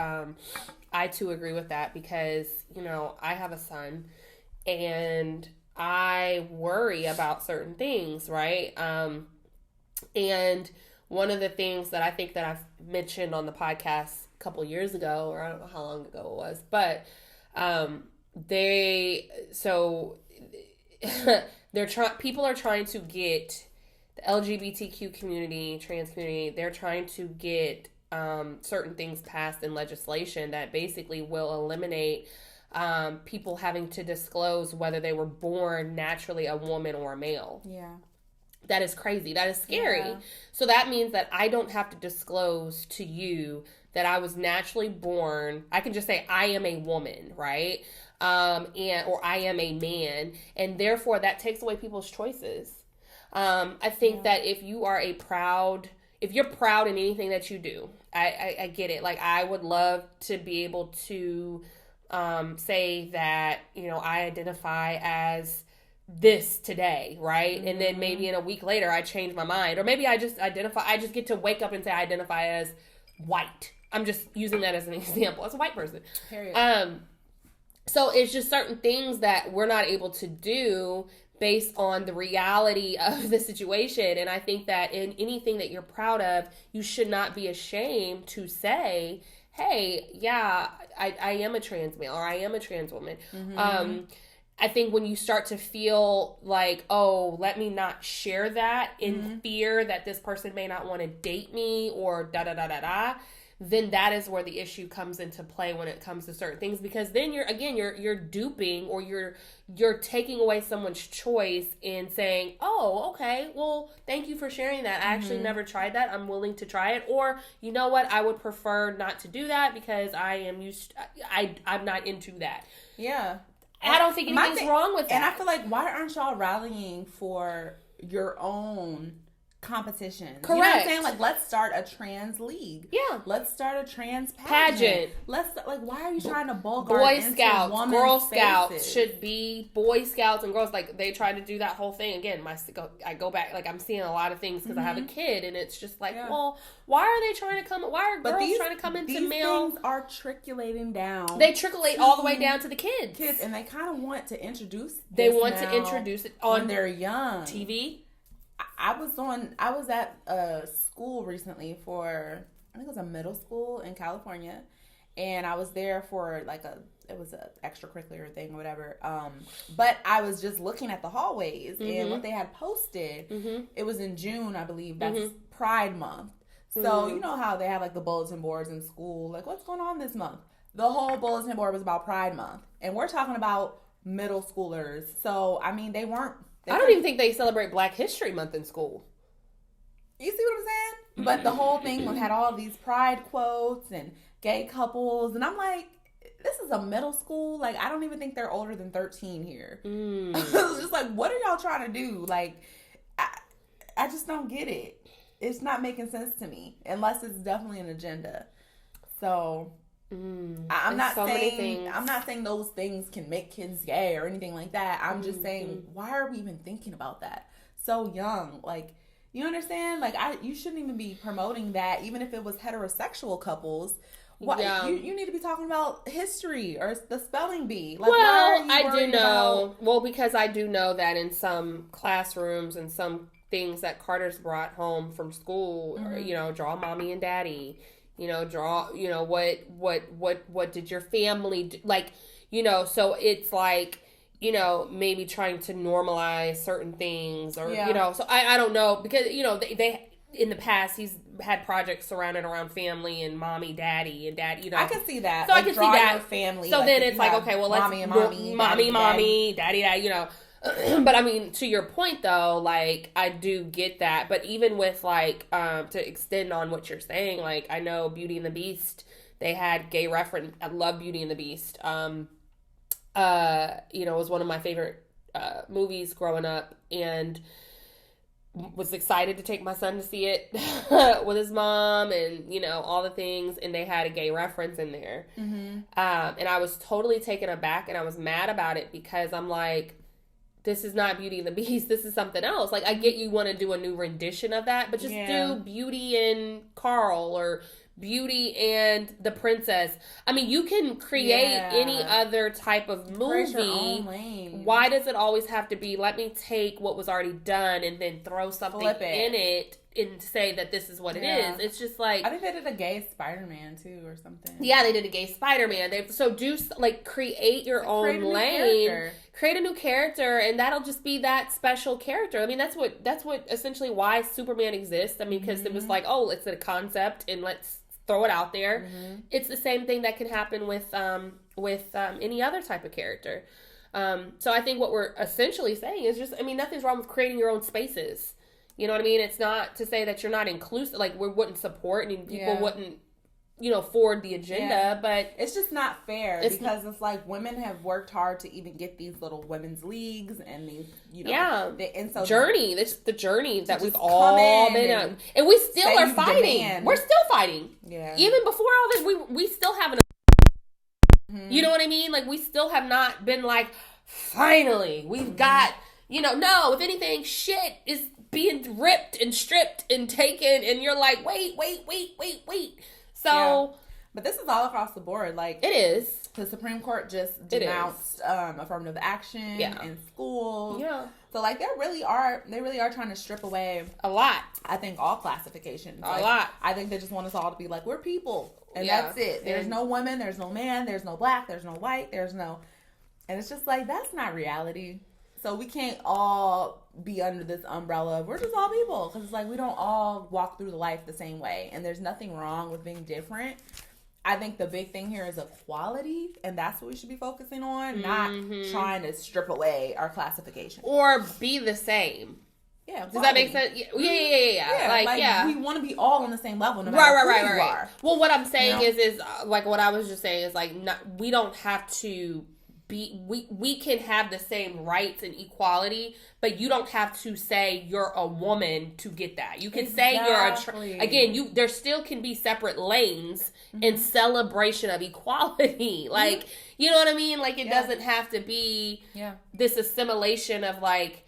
I too agree with that, because, you know, I have a son and I worry about certain things, right? And one of the things that I think that I've mentioned on the podcast a couple years ago, or I don't know how long ago it was, but people are trying to get the LGBTQ community, trans community, they're trying to get certain things passed in legislation that basically will eliminate people having to disclose whether they were born naturally a woman or a male. Yeah. That is crazy. That is scary. Yeah. So that means that I don't have to disclose to you that I was naturally born. I can just say I am a woman, right? Or I am a man. And therefore that takes away people's choices. I think that if you're proud in anything that you do, I get it. Like, I would love to be able to say that, you know, I identify as this today, right? And then maybe in a week later I change my mind, or maybe I just get to wake up and say I identify as white. I'm just using that as an example, as a white person. Period. So it's just certain things that we're not able to do based on the reality of the situation. And I think that in anything that you're proud of, you should not be ashamed to say, hey, yeah, I am a trans male, or I am a trans woman. I think when you start to feel like, oh, let me not share that in fear that this person may not want to date me, or da-da-da-da-da, then that is where the issue comes into play when it comes to certain things, because then you're duping, or you're taking away someone's choice and saying, oh, okay, well, thank you for sharing that. I actually never tried that. I'm willing to try it. Or, you know what, I would prefer not to do that because I'm not into that. Yeah. I don't think anything's wrong with that. And I feel like, why aren't y'all rallying for your own competition? Correct. You know what I'm saying? Like, let's start a trans league. Yeah. Let's start a trans pageant. Why are you trying to bulk our Boy Scouts, Girl Scouts spaces? should be Boy Scouts and Girls. Like, they try to do that whole thing. Again, I go back, like, I'm seeing a lot of things because I have a kid, and it's just like, well, why are they trying to come? Why are girls trying to come into male? These things are trickling down. They trickle all the way down to the kids. And they kind of want to introduce. They want to introduce it when they're young. TV. I was at a school recently for, I think it was a middle school in California, and I was there for it was an extracurricular thing or whatever. But I was just looking at the hallways and what they had posted. It was in June, I believe. That's Pride Month. So you know how they have like the bulletin boards in school, like, what's going on this month? The whole bulletin board was about Pride Month, and we're talking about middle schoolers. So I mean, they weren't I don't even think they celebrate Black History Month in school. You see what I'm saying? But the whole thing had all these pride quotes and gay couples. And I'm like, this is a middle school. Like, I don't even think they're older than 13 here. It's just like, what are y'all trying to do? Like, I just don't get it. It's not making sense to me. Unless it's definitely an agenda. So... I'm not saying those things can make kids gay or anything like that. I'm just saying, why are we even thinking about that so young? Like, you understand? Like, you shouldn't even be promoting that, even if it was heterosexual couples. You need to be talking about history or the spelling bee. Like, well, I do know. Well, because I do know that in some classrooms and some things that Carter's brought home from school, or, draw mommy and daddy. Draw, what did your family do? Like, so it's like, maybe trying to normalize certain things or, so I don't know because, they in the past, he's had projects surrounded around family and mommy, daddy, and dad, I can see that. So like, I can see that. Family. So then it's like, okay, well, let's mommy, daddy, But I mean, to your point though, like, I do get that. But even with like, to extend on what you're saying, like, I know Beauty and the Beast, they had gay reference. I love Beauty and the Beast. It was one of my favorite movies growing up, and was excited to take my son to see it with his mom and, all the things. And they had a gay reference in there. And I was totally taken aback, and I was mad about it because I'm like, this is not Beauty and the Beast. This is something else. Like, I get you want to do a new rendition of that, but just do Beauty and Carl or Beauty and the Princess. I mean, you can create any other type of movie. Why does it always have to be, let me take what was already done and then throw something in it and say that this is what it is? It's just like, I think they did a gay Spider-Man too or something. Yeah, they did a gay Spider-Man. Create your own lane. Create a new character, and that'll just be that special character. I mean, that's what essentially why Superman exists. I mean, because it was like, oh, it's a concept, and let's throw it out there. It's the same thing that can happen with any other type of character. So I think what we're essentially saying is just, I mean, nothing's wrong with creating your own spaces. You know what I mean? It's not to say that you're not inclusive. Like, we wouldn't support and people wouldn't, forward the agenda, but it's just not fair because it's like women have worked hard to even get these little women's leagues and these, and so journey. It's the journey that we've all been on, and we still are fighting. We're still fighting. Yeah. Even before all this, we still haven't. You know what I mean? Like, we still have not been like, finally, we've got. No. If anything, shit is being ripped and stripped and taken, and you're like, wait. So, but this is all across the board. Like, it is. The Supreme Court just denounced affirmative action in schools. Yeah. So, like, they really are trying to strip away a lot. I think all classifications. A lot. I think they just want us all to be like, we're people, and that's it. There's no woman, there's no man, there's no black, there's no white, and it's just like, that's not reality. So we can't all be under this umbrella of we're just all people. Because it's like we don't all walk through life the same way. And there's nothing wrong with being different. I think the big thing here is equality. And that's what we should be focusing on. Not trying to strip away our classification. Or be the same. Yeah. Does that make sense? Yeah. We want to be all on the same level no matter who you are. Well, what I'm saying is like what I was just saying is like we don't have to... We can have the same rights and equality, but you don't have to say you're a woman to get that. You can say you're there still can be separate lanes in celebration of equality. Like, you know what I mean? Like, it doesn't have to be this assimilation of like,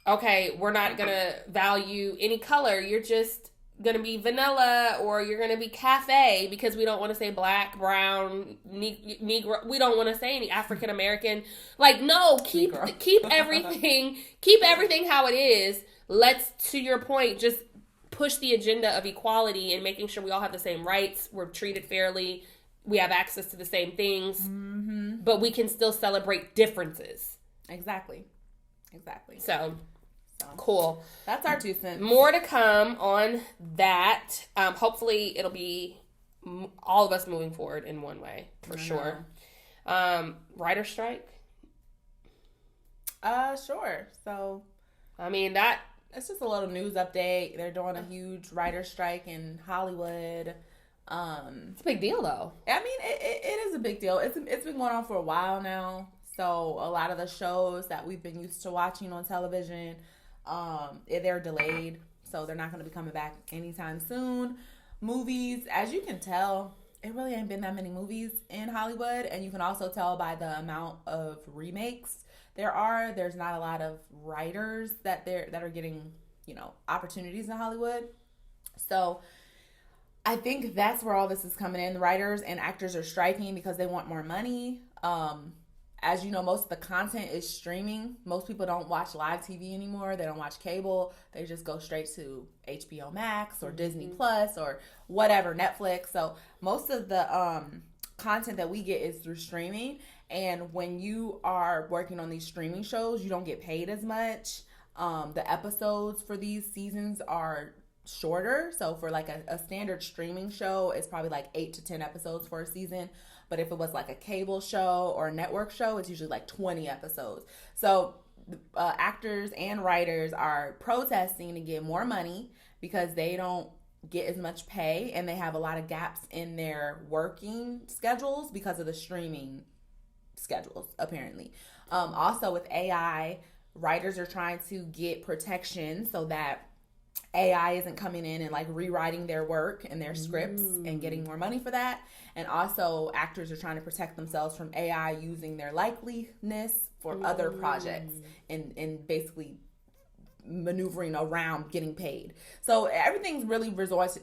okay, we're not going to value any color. You're just going to be vanilla, or you're going to be cafe, because we don't want to say black, brown, Negro. We don't want to say any African American. Like, no, keep everything how it is. Let's, to your point, just push the agenda of equality and making sure we all have the same rights. We're treated fairly. We have access to the same things, but we can still celebrate differences. Exactly. So cool. That's our 2 cents. More to come on that. Hopefully it'll be all of us moving forward in one way, for sure. Writer strike? Sure. So, I mean, it's just a little news update. They're doing a huge writer's strike in Hollywood. It's a big deal, though. I mean, it is a big deal. It's been going on for a while now. So a lot of the shows that we've been used to watching on television, they're delayed. So they're not going to be coming back anytime soon. Movies, as you can tell, it really ain't been that many movies in Hollywood. And you can also tell by the amount of remakes there's not a lot of writers that are getting, opportunities in Hollywood. So I think that's where all this is coming in. The writers and actors are striking because they want more money. As you know, most of the content is streaming. Most people don't watch live TV anymore. They don't watch cable. They just go straight to HBO Max or Disney Plus or whatever, Netflix. So most of the content that we get is through streaming. And when you are working on these streaming shows, you don't get paid as much. The episodes for these seasons are shorter. So for like a standard streaming show, it's probably like 8 to 10 episodes for a season. But if it was like a cable show or a network show, it's usually like 20 episodes. So actors and writers are protesting to get more money because they don't get as much pay, and they have a lot of gaps in their working schedules because of the streaming schedules, apparently. Also with AI, writers are trying to get protection so that AI isn't coming in and like rewriting their work and their scripts and getting more money for that. And also actors are trying to protect themselves from AI using their likeliness for other projects and basically maneuvering around getting paid. So everything's really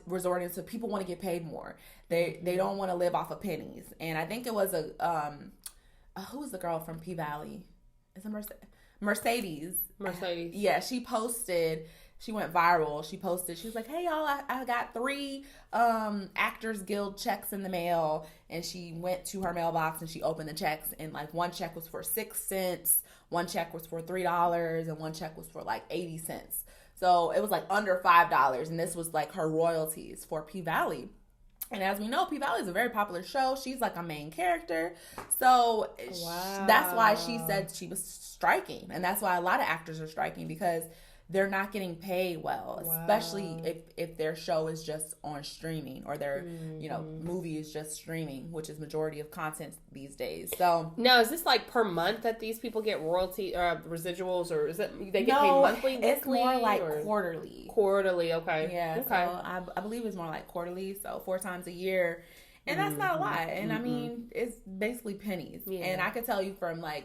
resorting to people want to get paid more. They don't want to live off of pennies. And I think it was who was the girl from P Valley? Is it Mercedes? Mercedes. Yeah, she went viral. She was like, hey y'all, I got 3 Actors Guild checks in the mail. And she went to her mailbox and she opened the checks, and like one check was for 6 cents, one check was for $3, and one check was for like 80 cents. So it was like under $5, and this was like her royalties for P Valley. And as we know, P Valley is a very popular show. She's like a main character. So that's why she said she was striking. And that's why a lot of actors are striking, because they're not getting paid well, especially if their show is just on streaming, or their movie is just streaming, which is majority of content these days. So now, is this like per month that these people get royalty residuals, or is it they get paid monthly? It's more like quarterly. Quarterly, okay. Yeah, okay. So I believe it's more like quarterly, so 4 times a year, and that's not a lot. And I mean, it's basically pennies. Yeah. And I could tell you from like,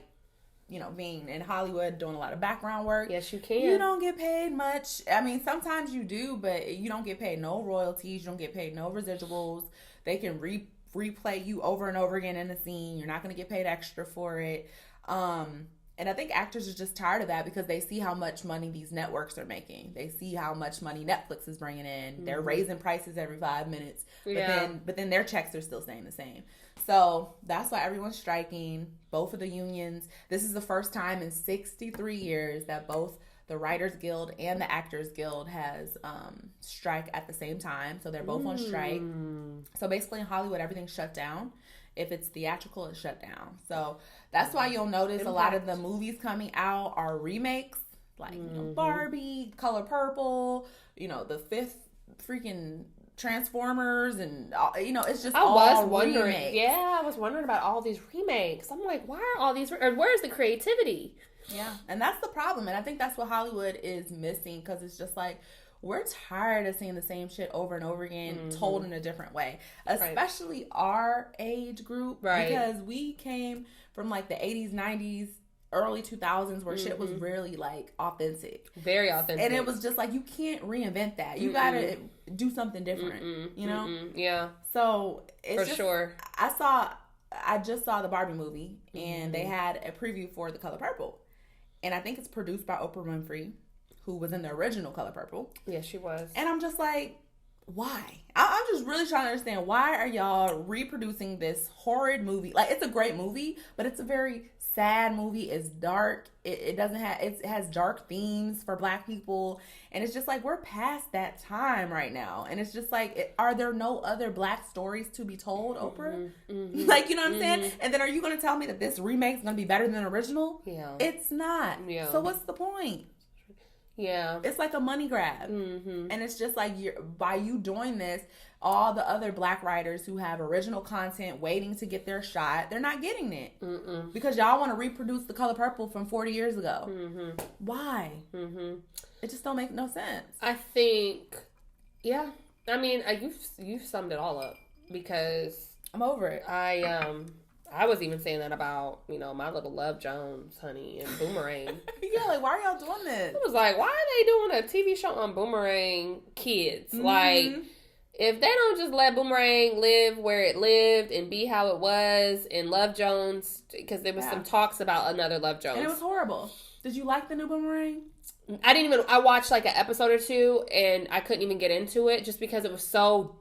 being in Hollywood, doing a lot of background work. Yes, you can. You don't get paid much. I mean, sometimes you do, but you don't get paid no royalties. You don't get paid no residuals. They can replay you over and over again in a scene. You're not going to get paid extra for it. And I think actors are just tired of that, because they see how much money these networks are making. They see how much money Netflix is bringing in. They're raising prices every 5 minutes. But then their checks are still staying the same. So that's why everyone's striking. Both of the unions. This is the first time in 63 years that both the Writers Guild and the Actors Guild has strike at the same time. So they're both on strike. So basically in Hollywood, everything's shut down. If it's theatrical, it's shut down. So that's why you'll notice a lot of the movies coming out are remakes, like Barbie, Color Purple, the 5th freaking Transformers, and it's just all remakes. Yeah, I was wondering about all these remakes. I'm like, why are all these? Or where's the creativity? Yeah, and that's the problem, and I think that's what Hollywood is missing, because it's just like, we're tired of seeing the same shit over and over again, told in a different way, especially our age group, because we came from like the 80s, 90s, early 2000s, where shit was really like authentic, very authentic, and it was just like, you can't reinvent that. You gotta do something different, Yeah. So it's for sure. I just saw the Barbie movie, and they had a preview for The Color Purple, and I think it's produced by Oprah Winfrey, who was in the original Color Purple. Yes, she was. And I'm just like, why? I'm just really trying to understand, why are y'all reproducing this horrid movie? Like, it's a great movie, but it's a very sad movie. It's dark. It has dark themes for Black people, and it's just like we're past that time right now. And it's just like, are there no other Black stories to be told, Oprah? Like, you know what I'm saying? And then are you going to tell me that this remake is going to be better than the original? Yeah, it's not. Yeah. So what's the point? Yeah, it's like a money grab, and it's just like by you doing this, all the other Black writers who have original content waiting to get their shot, they're not getting it because y'all want to reproduce The Color Purple from 40 years ago. Why? It just don't make no sense. I think, yeah. I mean, you've summed it all up because I'm over it. I was even saying that about, My Little Love Jones, honey, and Boomerang. Yeah, like, why are y'all doing this? I was like, why are they doing a TV show on Boomerang kids? Like, if they don't just let Boomerang live where it lived and be how it was, and Love Jones, because there was some talks about another Love Jones. And it was horrible. Did you like the new Boomerang? I watched like an episode or two, and I couldn't even get into it just because it was so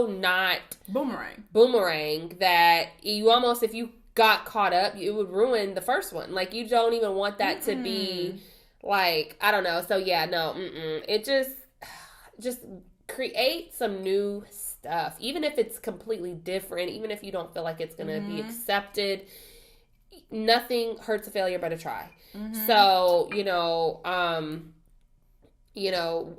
not Boomerang that you almost, if you got caught up, it would ruin the first one. Like, you don't even want that to be, like, I don't know. So yeah, no, it just create some new stuff, even if it's completely different, even if you don't feel like it's gonna be accepted. Nothing hurts a failure but a try. So,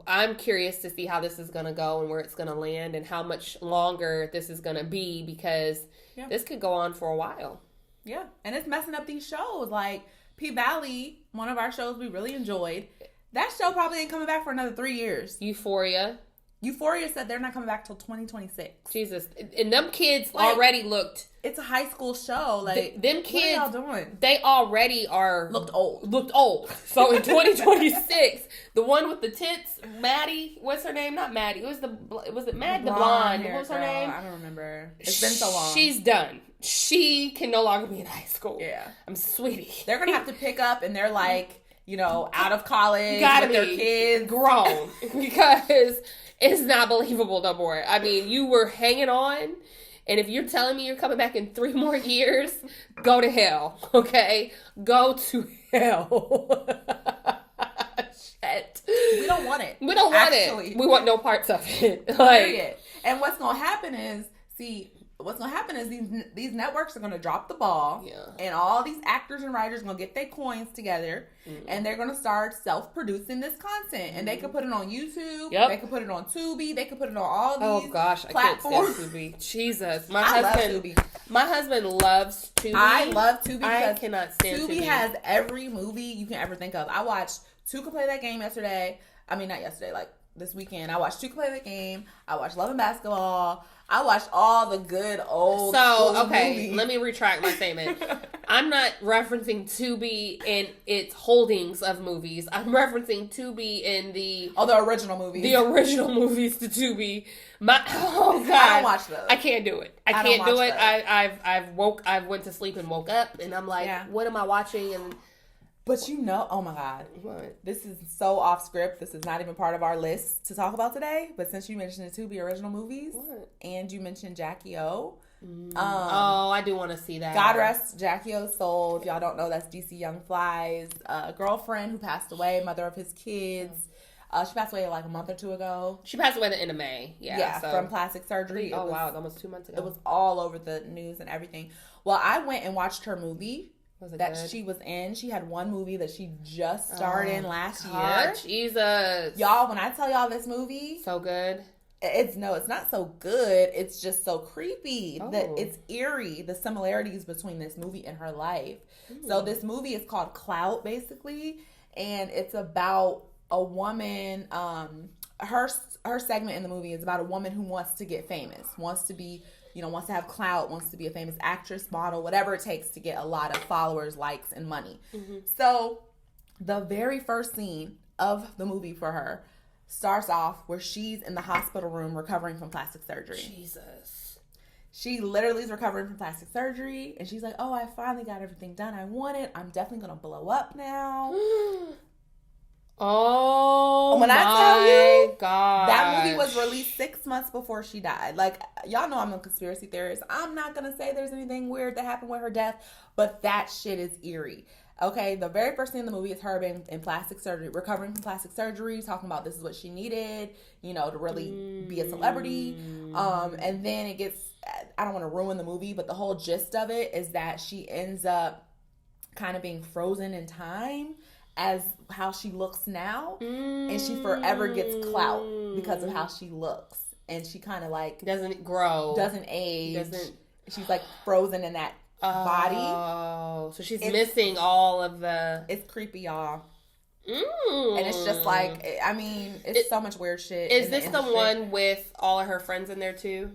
I'm curious to see how this is going to go and where it's going to land and how much longer this is going to be, because this could go on for a while. Yeah. And it's messing up these shows. Like P-Valley, one of our shows we really enjoyed. That show probably ain't coming back for another 3 years. Euphoria said they're not coming back till 2026. Jesus. And them kids already looked... It's a high school show. Like, them kids... What are y'all doing? They already are... Looked old. So in 2026, the one with the tits, Maddie... What's her name? Not Maddie. Was it Maddie? The blonde. What was her name? I don't remember. It's been so long. She's done. She can no longer be in high school. Yeah. I'm sweetie. They're going to have to pick up, and they're like, out of college with their kids. Grown. Because... It's not believable no more. I mean, you were hanging on, and if you're telling me you're coming back in 3 more years, go to hell, okay? Go to hell. Shit. We don't want it. We don't want it. We want no parts of it. Period. And what's going to happen is, these networks are going to drop the ball, and all these actors and writers are going to get their coins together, and they're going to start self-producing this content, and they can put it on YouTube, they can put it on Tubi, they can put it on all these platforms. I can't stand Tubi. Jesus. I love Tubi. My husband loves Tubi. I love Tubi because I cannot stand Tubi. Tubi has every movie you can ever think of. I watched Two Can Play That Game yesterday. I mean, not yesterday, like this weekend. I watched Two Can Play That Game. I watched Love and Basketball. I watched all the good old movies. Let me retract my statement. I'm not referencing Tubi in its holdings of movies. I'm referencing Tubi in the original movies. The original movies to Tubi. God. I don't watch those. I can't do it. I can't do it. I went to sleep and woke up, and I'm like, what am I watching? And but oh my God. What? This is so off script. This is not even part of our list to talk about today. But since you mentioned the Tubi original movies, and you mentioned Jackie O. I do want to see that. God rest Jackie O's soul. If y'all don't know, that's DC Young Fly's girlfriend who passed away, mother of his kids. She passed away like a month or 2 ago. She passed away at the end of May. From plastic surgery. Wow, almost 2 months ago. It was all over the news and everything. Well, I went and watched her movie. Good? She was in. She had one movie that she just starred in last year. Jesus. Y'all, when I tell y'all this movie. So good. It's not so good. It's just so creepy. It's eerie, the similarities between this movie and her life. So this movie is called Clout, basically. And it's about a woman. Her segment in the movie is about a woman who wants to get famous. Wants to be... wants to have clout, wants to be a famous actress, model, whatever it takes to get a lot of followers, likes, and money. So the very first scene of the movie for her starts off where she's in the hospital room recovering from plastic surgery. Jesus. She literally is recovering from plastic surgery, and she's like, oh, I finally got everything done I wanted. I'm definitely going to blow up now. Oh, when I tell you, God, that movie was released 6 months before she died. Like, y'all know I'm a conspiracy theorist. I'm not gonna say there's anything weird that happened with her death, but that shit is eerie. Okay, the very first scene in the movie is her being in plastic surgery, recovering from plastic surgery, talking about this is what she needed, you know, to really be a celebrity. And then it gets, I don't want to ruin the movie, but the whole gist of it is that she ends up kind of being frozen in time as how she looks now, and she forever gets clout because of how she looks, and she kind of like doesn't grow, doesn't age, she's like frozen in that body. Oh, so she's missing all of the. It's creepy, y'all. And it's just like, I mean, it's so much weird shit. Is this the one with all of her friends in there too?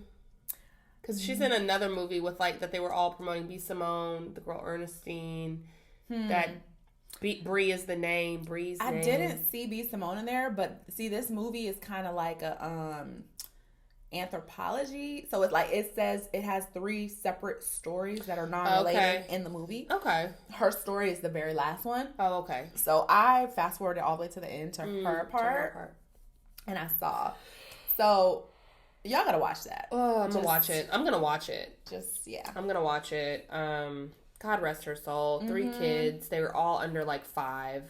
Because she's in another movie with like that they were all promoting. B. Simone, the girl Ernestine, that. Bree is the name. Bree's name. I didn't see B. Simone in there, but see, this movie is kind of like a anthropology. So it's like, it says it has 3 separate stories that are non-related in the movie. Okay. Her story is the very last one. Oh, okay. So I fast forwarded all the way to the end to her part. And I saw. So y'all gotta watch that. Oh, I'm gonna watch it. I'm gonna watch it. I'm gonna watch it. God rest her soul. 3 kids. They were all under like 5.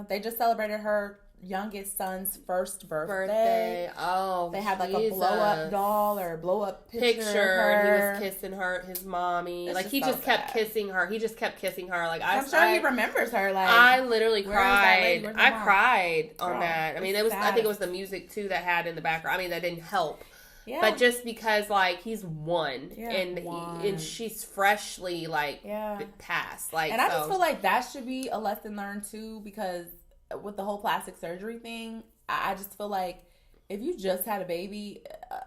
They just celebrated her youngest son's first birthday. Oh, they had like a blow up doll or blow up picture. And he was kissing his mommy. It's like he just kept kissing her. He just kept kissing her. Like I'm sure he remembers her. Like I literally cried. I cried on that. I mean, it was. I think it was the music too that had in the background. I mean, that didn't help. Yeah. But just because, like, he's one, and she's freshly, like, passed. Like, and I just feel like that should be a lesson learned, too, because with the whole plastic surgery thing, I just feel like if you just had a baby,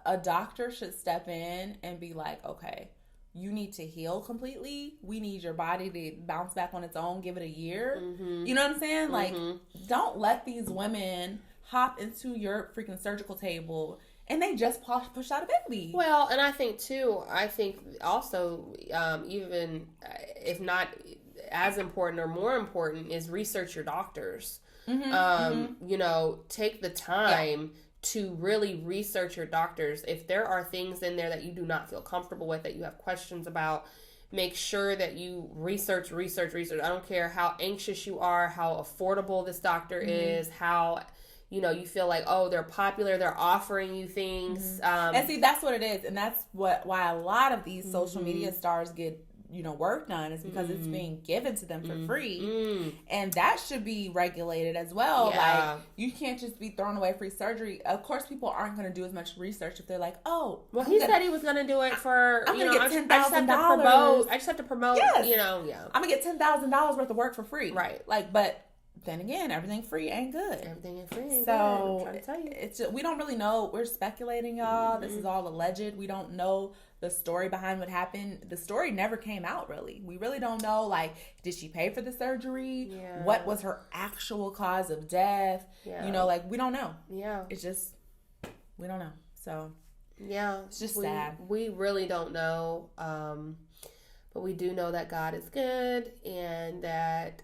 a doctor should step in and be like, okay, you need to heal completely. We need your body to bounce back on its own. Give it a year. You know what I'm saying? Like, don't let these women hop into your freaking surgical table and they just push out a baby. Well, and I think also, even if not as important or more important, is research your doctors. You know, take the time to really research your doctors. If there are things in there that you do not feel comfortable with, that you have questions about, make sure that you research. I don't care how anxious you are, how affordable this doctor is, how... You know, you feel like, oh, they're popular, they're offering you things. And see, that's what it is. And that's why a lot of these social media stars get, you know, work done, is because it's being given to them for free. And that should be regulated as well. Yeah. Like, you can't just be throwing away free surgery. Of course, people aren't going to do as much research if they're like, oh. Well, he said he was going to do it for, I'm going to get $10,000. I just have to promote, you know, I'm going to get $10,000 worth of work for free. Right. Like, but... Then again, everything free ain't good. Everything ain't free ain't good. I'm trying to tell you. It's just, we don't really know. We're speculating, y'all. This is all alleged. We don't know the story behind what happened. The story never came out, really. We really don't know, like, did she pay for the surgery? Yeah. What was her actual cause of death? Yeah. You know, like, we don't know. Yeah. It's just, we don't know. So, yeah. It's just sad. We really don't know. But we do know that God is good, and that,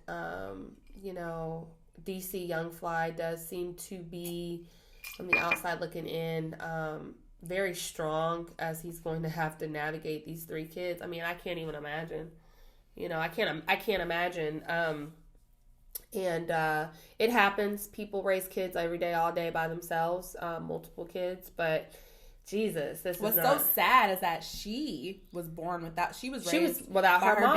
you know, DC Young Fly does seem to be, from the outside looking in, very strong, as he's going to have to navigate these 3 kids. I mean, I can't even imagine. You know, I can't imagine. And it happens. People raise kids every day, all day by themselves, multiple kids, but Jesus, what's so sad is that she was born without. She was without her mom.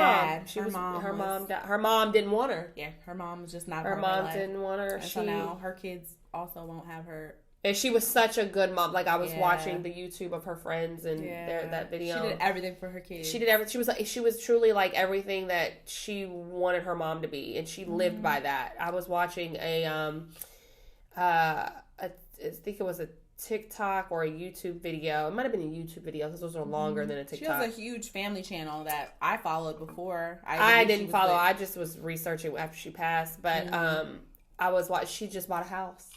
Dad. Her mom didn't want her. Yeah, her mom was just not. Her mom didn't want her. And so now her kids also won't have her. And she was such a good mom. Like, I was watching the YouTube of her friends and that video. She did everything for her kids. She did everything. She was truly like everything that she wanted her mom to be, and she lived by that. I was watching I think it was a TikTok or a YouTube video. It might have been a YouTube video because those are longer than a TikTok. She has a huge family channel that I followed before. I didn't follow. I just was researching after she passed. But I was watching. She just bought a house.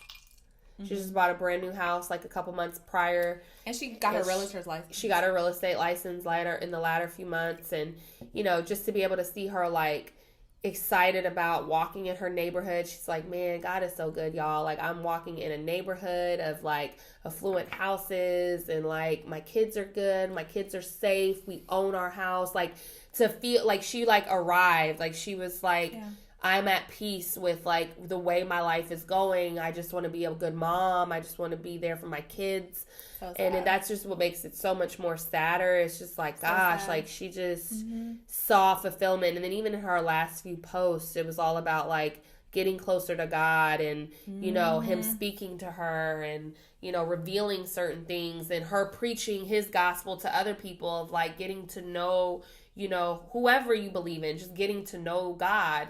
She just bought a brand new house like a couple months prior. And she got her realtor's license. She got her real estate license in the latter few months. And, you know, just to be able to see her, like, excited about walking in her neighborhood. She's like, man, God is so good, y'all. Like, I'm walking in a neighborhood of like affluent houses, and like my kids are good, my kids are safe, we own our house. Like, to feel like she like arrived, like she was like, I'm at peace with like the way my life is going. I just want to be a good mom. I just want to be there for my kids. So and then that's just what makes it so much more sadder. It's just like, so gosh, sad. Like she just saw fulfillment. And then even in her last few posts, it was all about like getting closer to God and, you know, him speaking to her and, you know, revealing certain things, and her preaching his gospel to other people of like getting to know, you know, whoever you believe in, just getting to know God.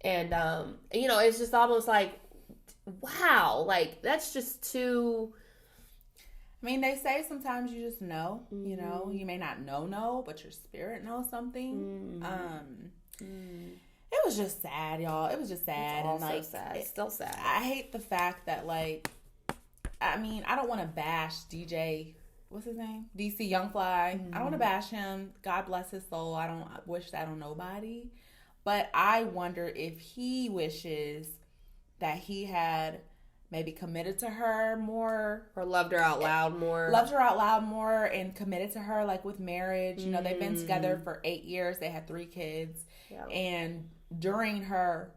And, you know, it's just almost like, wow, like that's just too... I mean, they say sometimes you just know, you know, you may not know, but your spirit knows something. It was just sad, y'all. It was just sad. It's and like, sad. It's still sad. I hate the fact that, like, I mean, I don't want to bash DJ, what's his name? DC Youngfly. I don't want to bash him. God bless his soul. I don't wish that on nobody. But I wonder if he wishes that he had maybe committed to her more. Or loved her out loud more. And committed to her, like with marriage. You know, they've been together for 8 years. They had 3 kids. Yep. And during her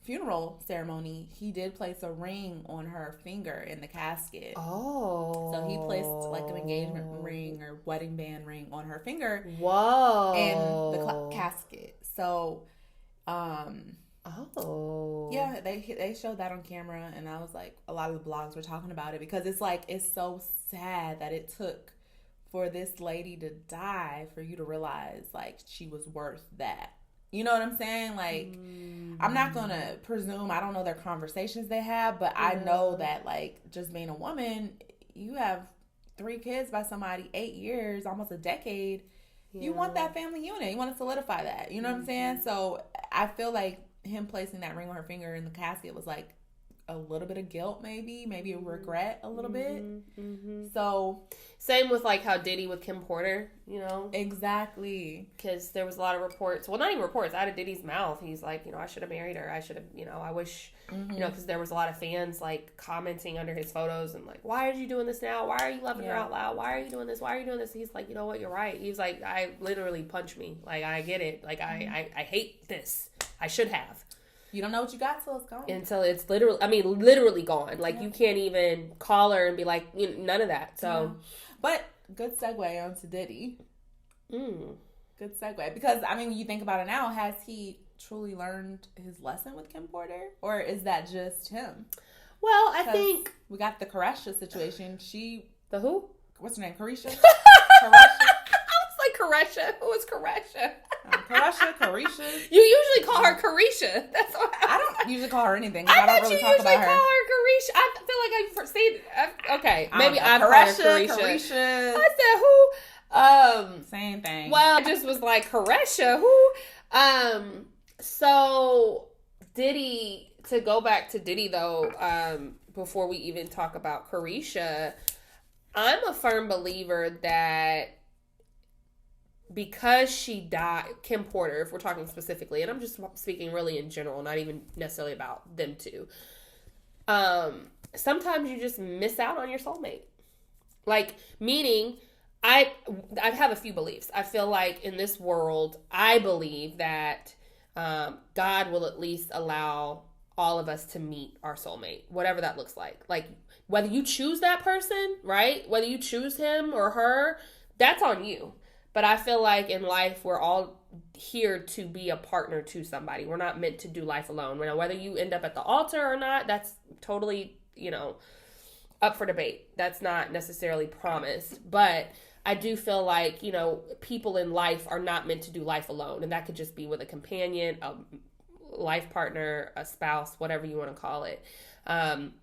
funeral ceremony, he did place a ring on her finger in the casket. Oh. So he placed like an engagement ring or wedding band ring on her finger. Whoa. In the casket. So, yeah, they showed that on camera, and I was like, a lot of the blogs were talking about it because it's like, it's so sad that it took for this lady to die for you to realize like she was worth that. You know what I'm saying? Like, I'm not going to presume, I don't know their conversations they have, but I know that like just being a woman, you have 3 kids by somebody, 8 years, almost a decade. Yeah. You want that family unit. You want to solidify that. You know what I'm saying? So I feel like him placing that ring on her finger in the casket was like a little bit of guilt, maybe a regret a little bit. So same with like how Diddy with Kim Porter, you know? Exactly. Because there was a lot of reports, well, not even reports, out of Diddy's mouth. He's like, you know, I should have married her. I should have, you know, I wish, you know, because there was a lot of fans like commenting under his photos and like, why are you doing this now? Why are you loving her out loud? Why are you doing this? Why are you doing this? He's like, you know what? You're right. He's like, I literally punch me. Like, I get it. Like, I hate this. I should have. You don't know what you got till it's gone. Until it's literally gone. Like, you can't even call her and be like, you know, none of that. So, but good segue onto Diddy. Good segue. Because, I mean, when you think about it now, has he truly learned his lesson with Kim Porter? Or is that just him? Well, I think... we got the Caresha situation. The who? What's her name? Caresha? Caresha. Who is Caresha? Caresha. You usually call her Caresha. That's what I don't usually call her anything. I don't really talk about her. Call her Caresha. I feel like I say okay. Maybe I've called her Caresha. I said who? Same thing. Well, I just was like Caresha. Who? So Diddy. To go back to Diddy though, before we even talk about Caresha, I'm a firm believer that. Because she died, Kim Porter, if we're talking specifically, and I'm just speaking really in general, not even necessarily about them two. Sometimes you just miss out on your soulmate. Like, meaning, I have a few beliefs. I feel like in this world, I believe that God will at least allow all of us to meet our soulmate, whatever that looks like. Like, whether you choose that person, right? Whether you choose him or her, that's on you. But I feel like in life, we're all here to be a partner to somebody. We're not meant to do life alone. Whether you end up at the altar or not, that's totally, you know, up for debate. That's not necessarily promised. But I do feel like, you know, people in life are not meant to do life alone. And that could just be with a companion, a life partner, a spouse, whatever you want to call it. And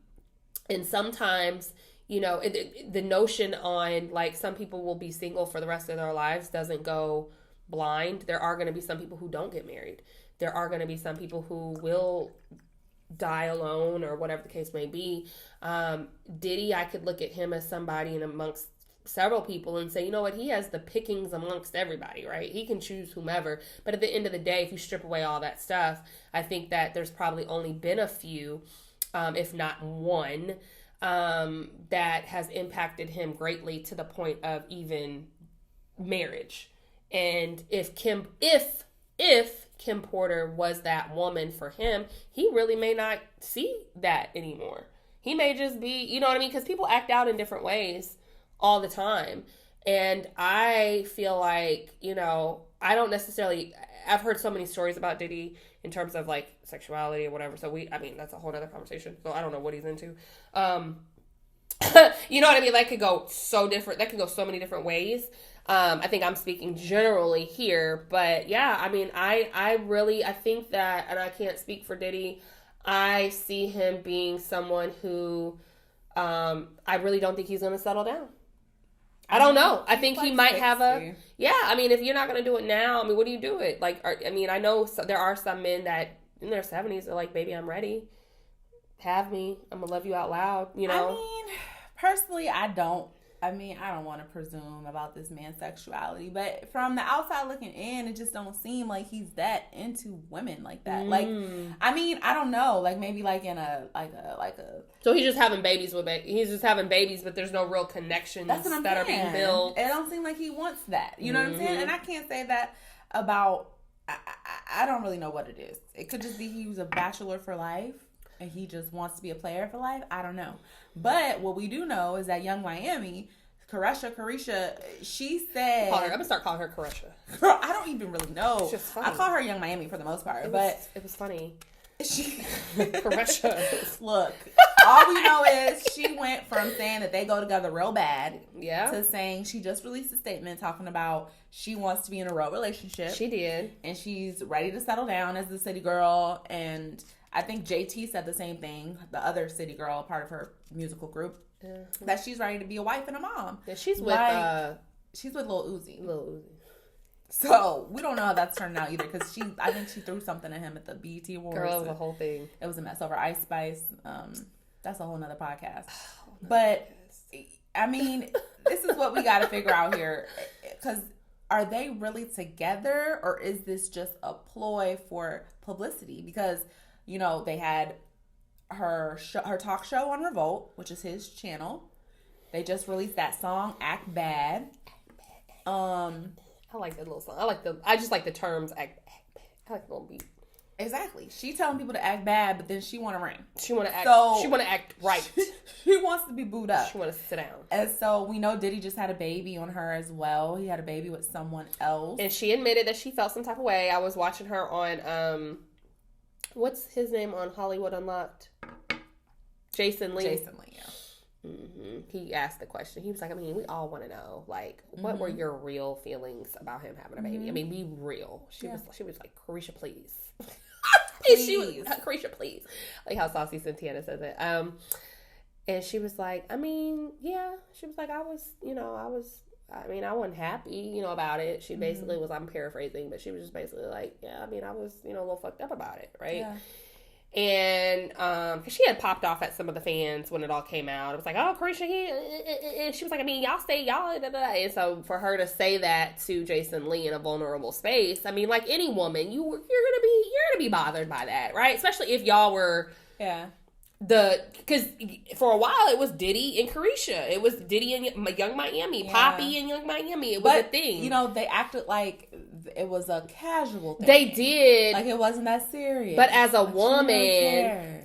sometimes... You know, the notion on, like, some people will be single for the rest of their lives doesn't go blind. There are going to be some people who don't get married. There are going to be some people who will die alone or whatever the case may be. Diddy, I could look at him as somebody, and amongst several people and say, you know what, he has the pickings amongst everybody, right? He can choose whomever. But at the end of the day, if you strip away all that stuff, I think that there's probably only been a few, if not one, that has impacted him greatly to the point of even marriage. And if Kim Porter was that woman for him, he really may not see that anymore. He may just be, you know what I mean? Because people act out in different ways all the time. And I feel like, you know, I've heard so many stories about Diddy in terms of like sexuality or whatever. So that's a whole other conversation. So I don't know what he's into. You know what I mean? That could go so many different ways. I think I'm speaking generally here, but yeah, I mean, I think that, and I can't speak for Diddy, I see him being someone who, I really don't think he's going to settle down. I don't know. I think he might 60. Have I mean, if you're not going to do it now, I mean, what do you do it? Like, I mean, I know there are some men that in their 70s are like, baby, I'm ready. Have me. I'm going to love you out loud, you know? I mean, personally, I don't want to presume about this man's sexuality, but from the outside looking in, it just don't seem like he's that into women like that. Like, I mean, I don't know, like maybe like in a So he's just having babies but there's no real connections that are being built. It don't seem like he wants that. You know what I'm saying? And I can't say that about. I don't really know what it is. It could just be he was a bachelor for life and he just wants to be a player for life. I don't know. But what we do know is that Young Miami, Caresha, she said... I'm going to start calling her Caresha. Girl, I don't even really know. It's just funny. I call her Young Miami for the most part. It was funny. Caresha. Look, all we know is she went from saying that they go together real bad to saying she just released a statement talking about she wants to be in a real relationship. She did. And she's ready to settle down as a city girl. And I think JT said the same thing, the other city girl, part of her musical group, that she's ready to be a wife and a mom. Yeah, she's with Lil Uzi. So we don't know how that's turning out either, because I think she threw something at him at the BET Awards. Girl, it was a whole thing. It was a mess over Ice Spice. That's a whole nother podcast. But I mean, this is what we got to figure out here, because are they really together, or is this just a ploy for publicity? Because, you know, they had her talk show on Revolt, which is his channel. They just released that song "Act Bad." I like that little song. I just like the terms "act bad." I like the little beat. Exactly. She telling people to act bad, but then she want to ring. She want to act right. She wants to be booed up. She want to sit down. And so we know Diddy just had a baby on her as well. He had a baby with someone else. And she admitted that she felt some type of way. I was watching her on, what's his name on Hollywood Unlocked? Jason Lee. Jason Lee, yeah. Mm-hmm. He asked the question. He was like, I mean, we all want to know, like, what were your real feelings about him having a baby? I mean, be real. She was like, Caresha, please. Caresha, please. Like how Saucy Santana says it. And she was like, I mean, yeah. She was like, I wasn't happy, about it. She basically was, I'm paraphrasing, but she was just basically like, yeah, I mean, I was, a little fucked up about it, right? Yeah. And cause she had popped off at some of the fans when it all came out. It was like, oh, Caresha, and she was like, I mean, y'all stay, y'all, da, da, da. And so for her to say that to Jason Lee in a vulnerable space, I mean, like any woman, you're gonna be bothered by that, right? Especially if y'all were, because for a while it was Diddy and Caresha. It was Diddy and Young Miami, Poppy and Young Miami. It was a thing. They acted like it was a casual thing. They did. Like it wasn't that serious. But as a woman,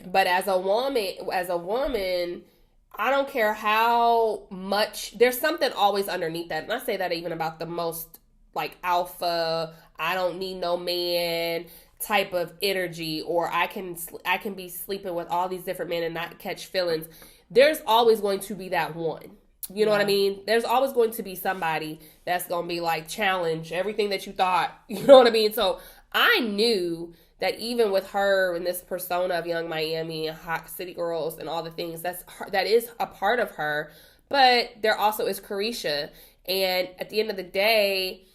I don't care how much. There's something always underneath that. And I say that even about the most like alpha, I don't need no man type of energy, or I can be sleeping with all these different men and not catch feelings. There's always going to be that one. You know what I mean? There's always going to be somebody that's going to be like, challenge everything that you thought. You know what I mean? So I knew that even with her and this persona of Young Miami and hot city girls and all the things, that is a part of her. But there also is Caresha. And at the end of the day,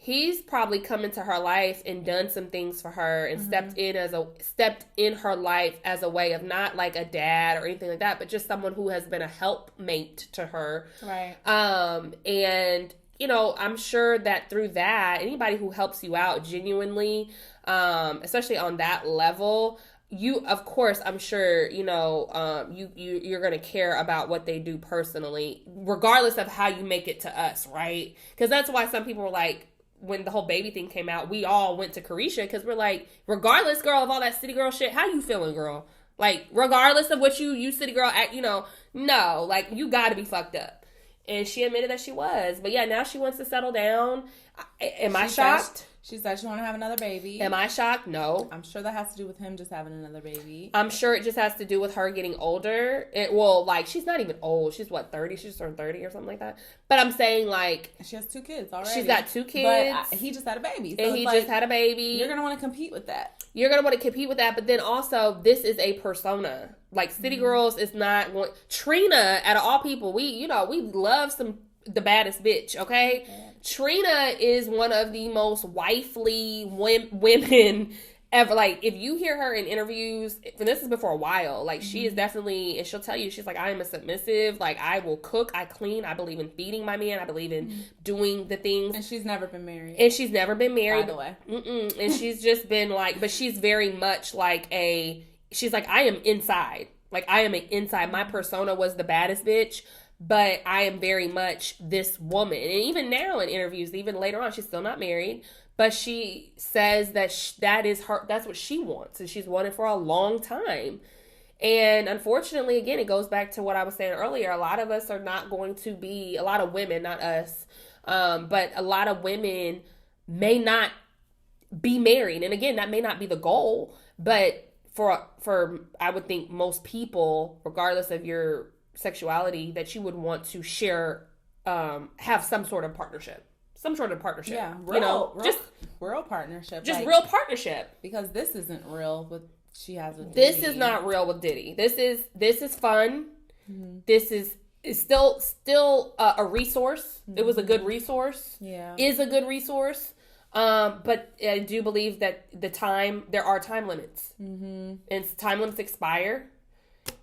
he's probably come into her life and done some things for her and stepped in her life as a way of not like a dad or anything like that, but just someone who has been a helpmate to her. Right. And you know, I'm sure that through that, anybody who helps you out genuinely, especially on that level, you, of course, I'm sure, you know, you're going to care about what they do personally, regardless of how you make it to us, right? Because that's why some people were like, when the whole baby thing came out, we all went to Caresha because we're like, regardless, girl, of all that city girl shit, how you feeling, girl? Like, regardless of what you city girl act, you know, no, like, you got to be fucked up. And she admitted that she was. But yeah, now she wants to settle down. Am I shocked? She said she want to have another baby. Am I shocked? No. I'm sure that has to do with him just having another baby. I'm sure it just has to do with her getting older. Well, like, she's not even old. She's, what, 30? She just turned 30 or something like that. But I'm saying, like... She has 2 kids already. She's got 2 kids. But he just had a baby. So and he just had a baby. You're going to want to compete with that. You're going to want to compete with that. But then also, this is a persona. Like, City Girls is not going... Trina, out of all people, we love the baddest bitch, okay? Yeah. Trina is one of the most wifely women ever. Like, if you hear her in interviews, and this is before a while, like, she is definitely, and she'll tell you, she's like, I am a submissive, like, I will cook, I clean, I believe in feeding my man, I believe in doing the things. And she's never been married. By the way. And she's just been like, but she's very much like she's like, I am inside. Like, I am inside. My persona was the baddest bitch. But I am very much this woman. And even now in interviews, even later on, she's still not married. But she says that that is her, that's what she wants. And she's wanted for a long time. And unfortunately, again, it goes back to what I was saying earlier. A lot of us are not going to be, a lot of women, not us, but a lot of women may not be married. And again, that may not be the goal. But for I would think most people, regardless of your sexuality, that you would want to share, have some sort of partnership. Yeah, real partnership. Just like, real partnership. Because this isn't real what she has with Diddy. This is not real with Diddy. This is fun. This is still a resource. It was a good resource. Yeah. Is a good resource. But I do believe that there are time limits. And time limits expire.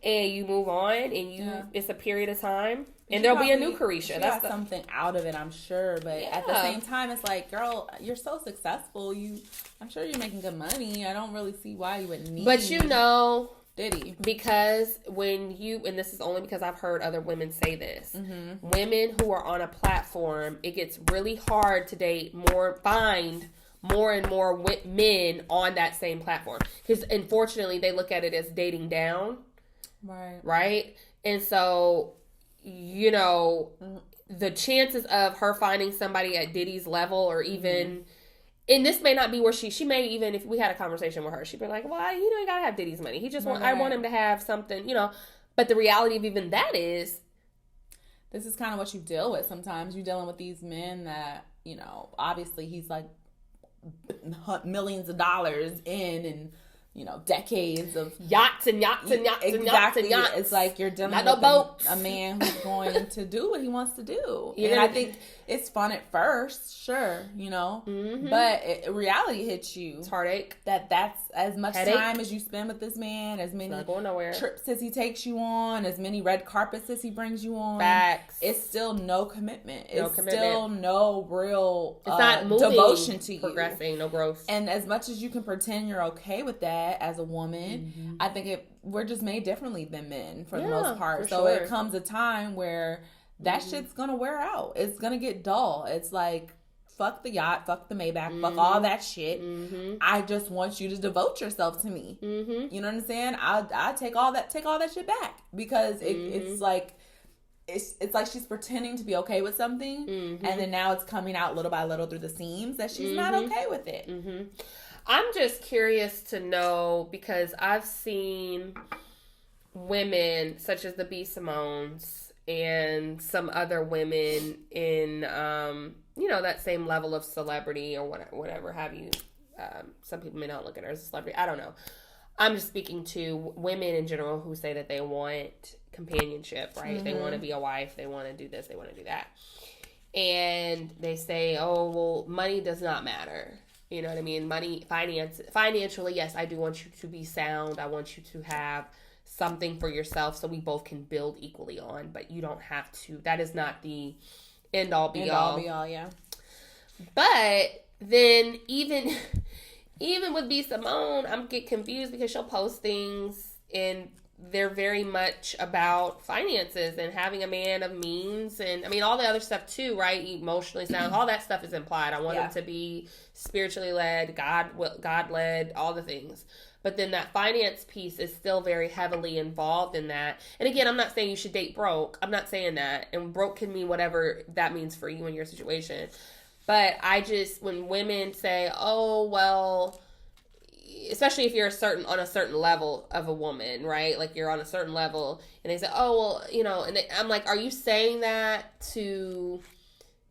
And you move on, and it's a period of time, and there'll be a new Caresha. That's something out of it, I'm sure. But at the same time, it's like, girl, you're so successful. I'm sure you're making good money. I don't really see why you would need. But you know, Diddy, because and this is only because I've heard other women say this. Women who are on a platform, it gets really hard to find more and more men on that same platform, because unfortunately they look at it as dating down. Right. And so, you know, the chances of her finding somebody at Diddy's level, or even, and this may not be where she may even, if we had a conversation with her, she'd be like, well, you gotta have Diddy's money. He just I want him to have something, but the reality of even that is, this is kind of what you deal with sometimes. You're dealing with these men that, obviously he's like millions of dollars in, and decades of yachts and yachts and yachts and yachts and yachts. It's like you're dealing with a man who's going to do what he wants to do. And I think it's fun at first, sure, but reality hits you. It's heartache. That's as much time as you spend with this man, as many not going nowhere. Trips as he takes you on, as many red carpets as he brings you on. Facts. It's still no commitment. Still no real it's not moving, devotion to you. Progressing, no growth. And as much as you can pretend you're okay with that as a woman, I think we're just made differently than men for the most part. So it comes a time where that shit's gonna wear out. It's gonna get dull. It's like, fuck the yacht, fuck the Maybach, fuck all that shit. I just want you to devote yourself to me. You know what I'm saying? I take all that shit back, because it's like it's like she's pretending to be okay with something, and then now it's coming out little by little through the seams that she's not okay with it. I'm just curious to know, because I've seen women such as the B. Simones and some other women in, that same level of celebrity or whatever have you. Some people may not look at her as a celebrity. I don't know. I'm just speaking to women in general who say that they want companionship, right? They want to be a wife. They want to do this. They want to do that. and they say, oh, well, money does not matter. You know what I mean? Financially, yes, I do want you to be sound. I want you to have something for yourself so we both can build equally on, but you don't have to. That is not the end all be all. Yeah. But then even with B. Simone, I'm get confused because she'll post things and they're very much about finances and having a man of means, and I mean all the other stuff too, right? Emotionally sound, all that stuff is implied. I want him to be spiritually led, God led, all the things. But then that finance piece is still very heavily involved in that. And again, I'm not saying you should date broke. I'm not saying that. And broke can mean whatever that means for you in your situation. But when women say, oh, well, especially if you're on a certain level of a woman, right? Like you're on a certain level and they say, oh, well, and I'm like, are you saying that to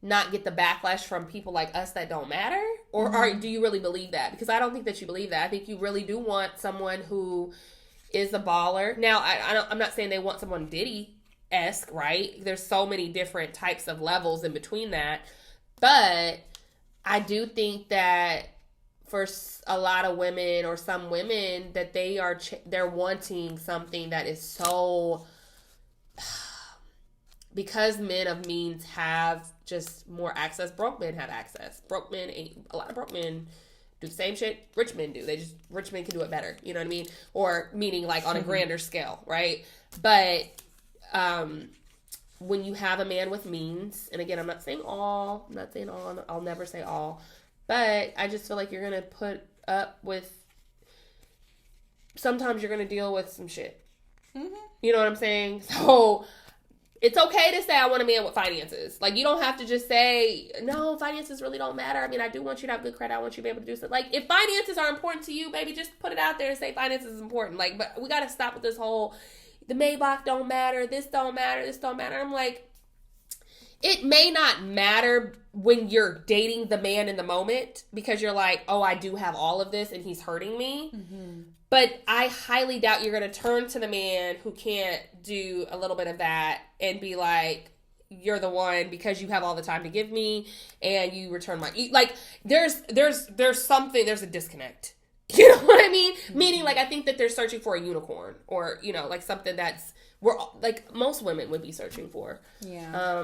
not get the backlash from people like us that don't matter? Or do you really believe that? Because I don't think that you believe that. I think you really do want someone who is a baller. Now, I'm not saying they want someone Diddy-esque, right? There's so many different types of levels in between that. But I do think that for a lot of women or some women that they're wanting something that is so, because men of means have just more access. Broke men have access. A lot of broke men do the same shit rich men do. Rich men can do it better. You know what I mean? Or meaning like on a grander scale, right? But, when you have a man with means, and again, I'm not saying all, I'll never say all, but I just feel like you're going to put up with, sometimes you're going to deal with some shit. Mm-hmm. You know what I'm saying? So it's okay to say I want a man with finances. Like, you don't have to just say, no, finances really don't matter. I mean, I do want you to have good credit. I want you to be able to do something. Like, if finances are important to you, baby, just put it out there and say finances is important. Like, but we got to stop with this whole, the Maybach don't matter, this don't matter, this don't matter. I'm like, it may not matter when you're dating the man in the moment because you're like, oh, I do have all of this and he's hurting me. Mm-hmm. But I highly doubt you're going to turn to the man who can't do a little bit of that and be like, you're the one because you have all the time to give me and you return my... Like, there's a disconnect. You know what I mean? Mm-hmm. Meaning, like, I think that they're searching for a unicorn or, like something like most women would be searching for. Yeah.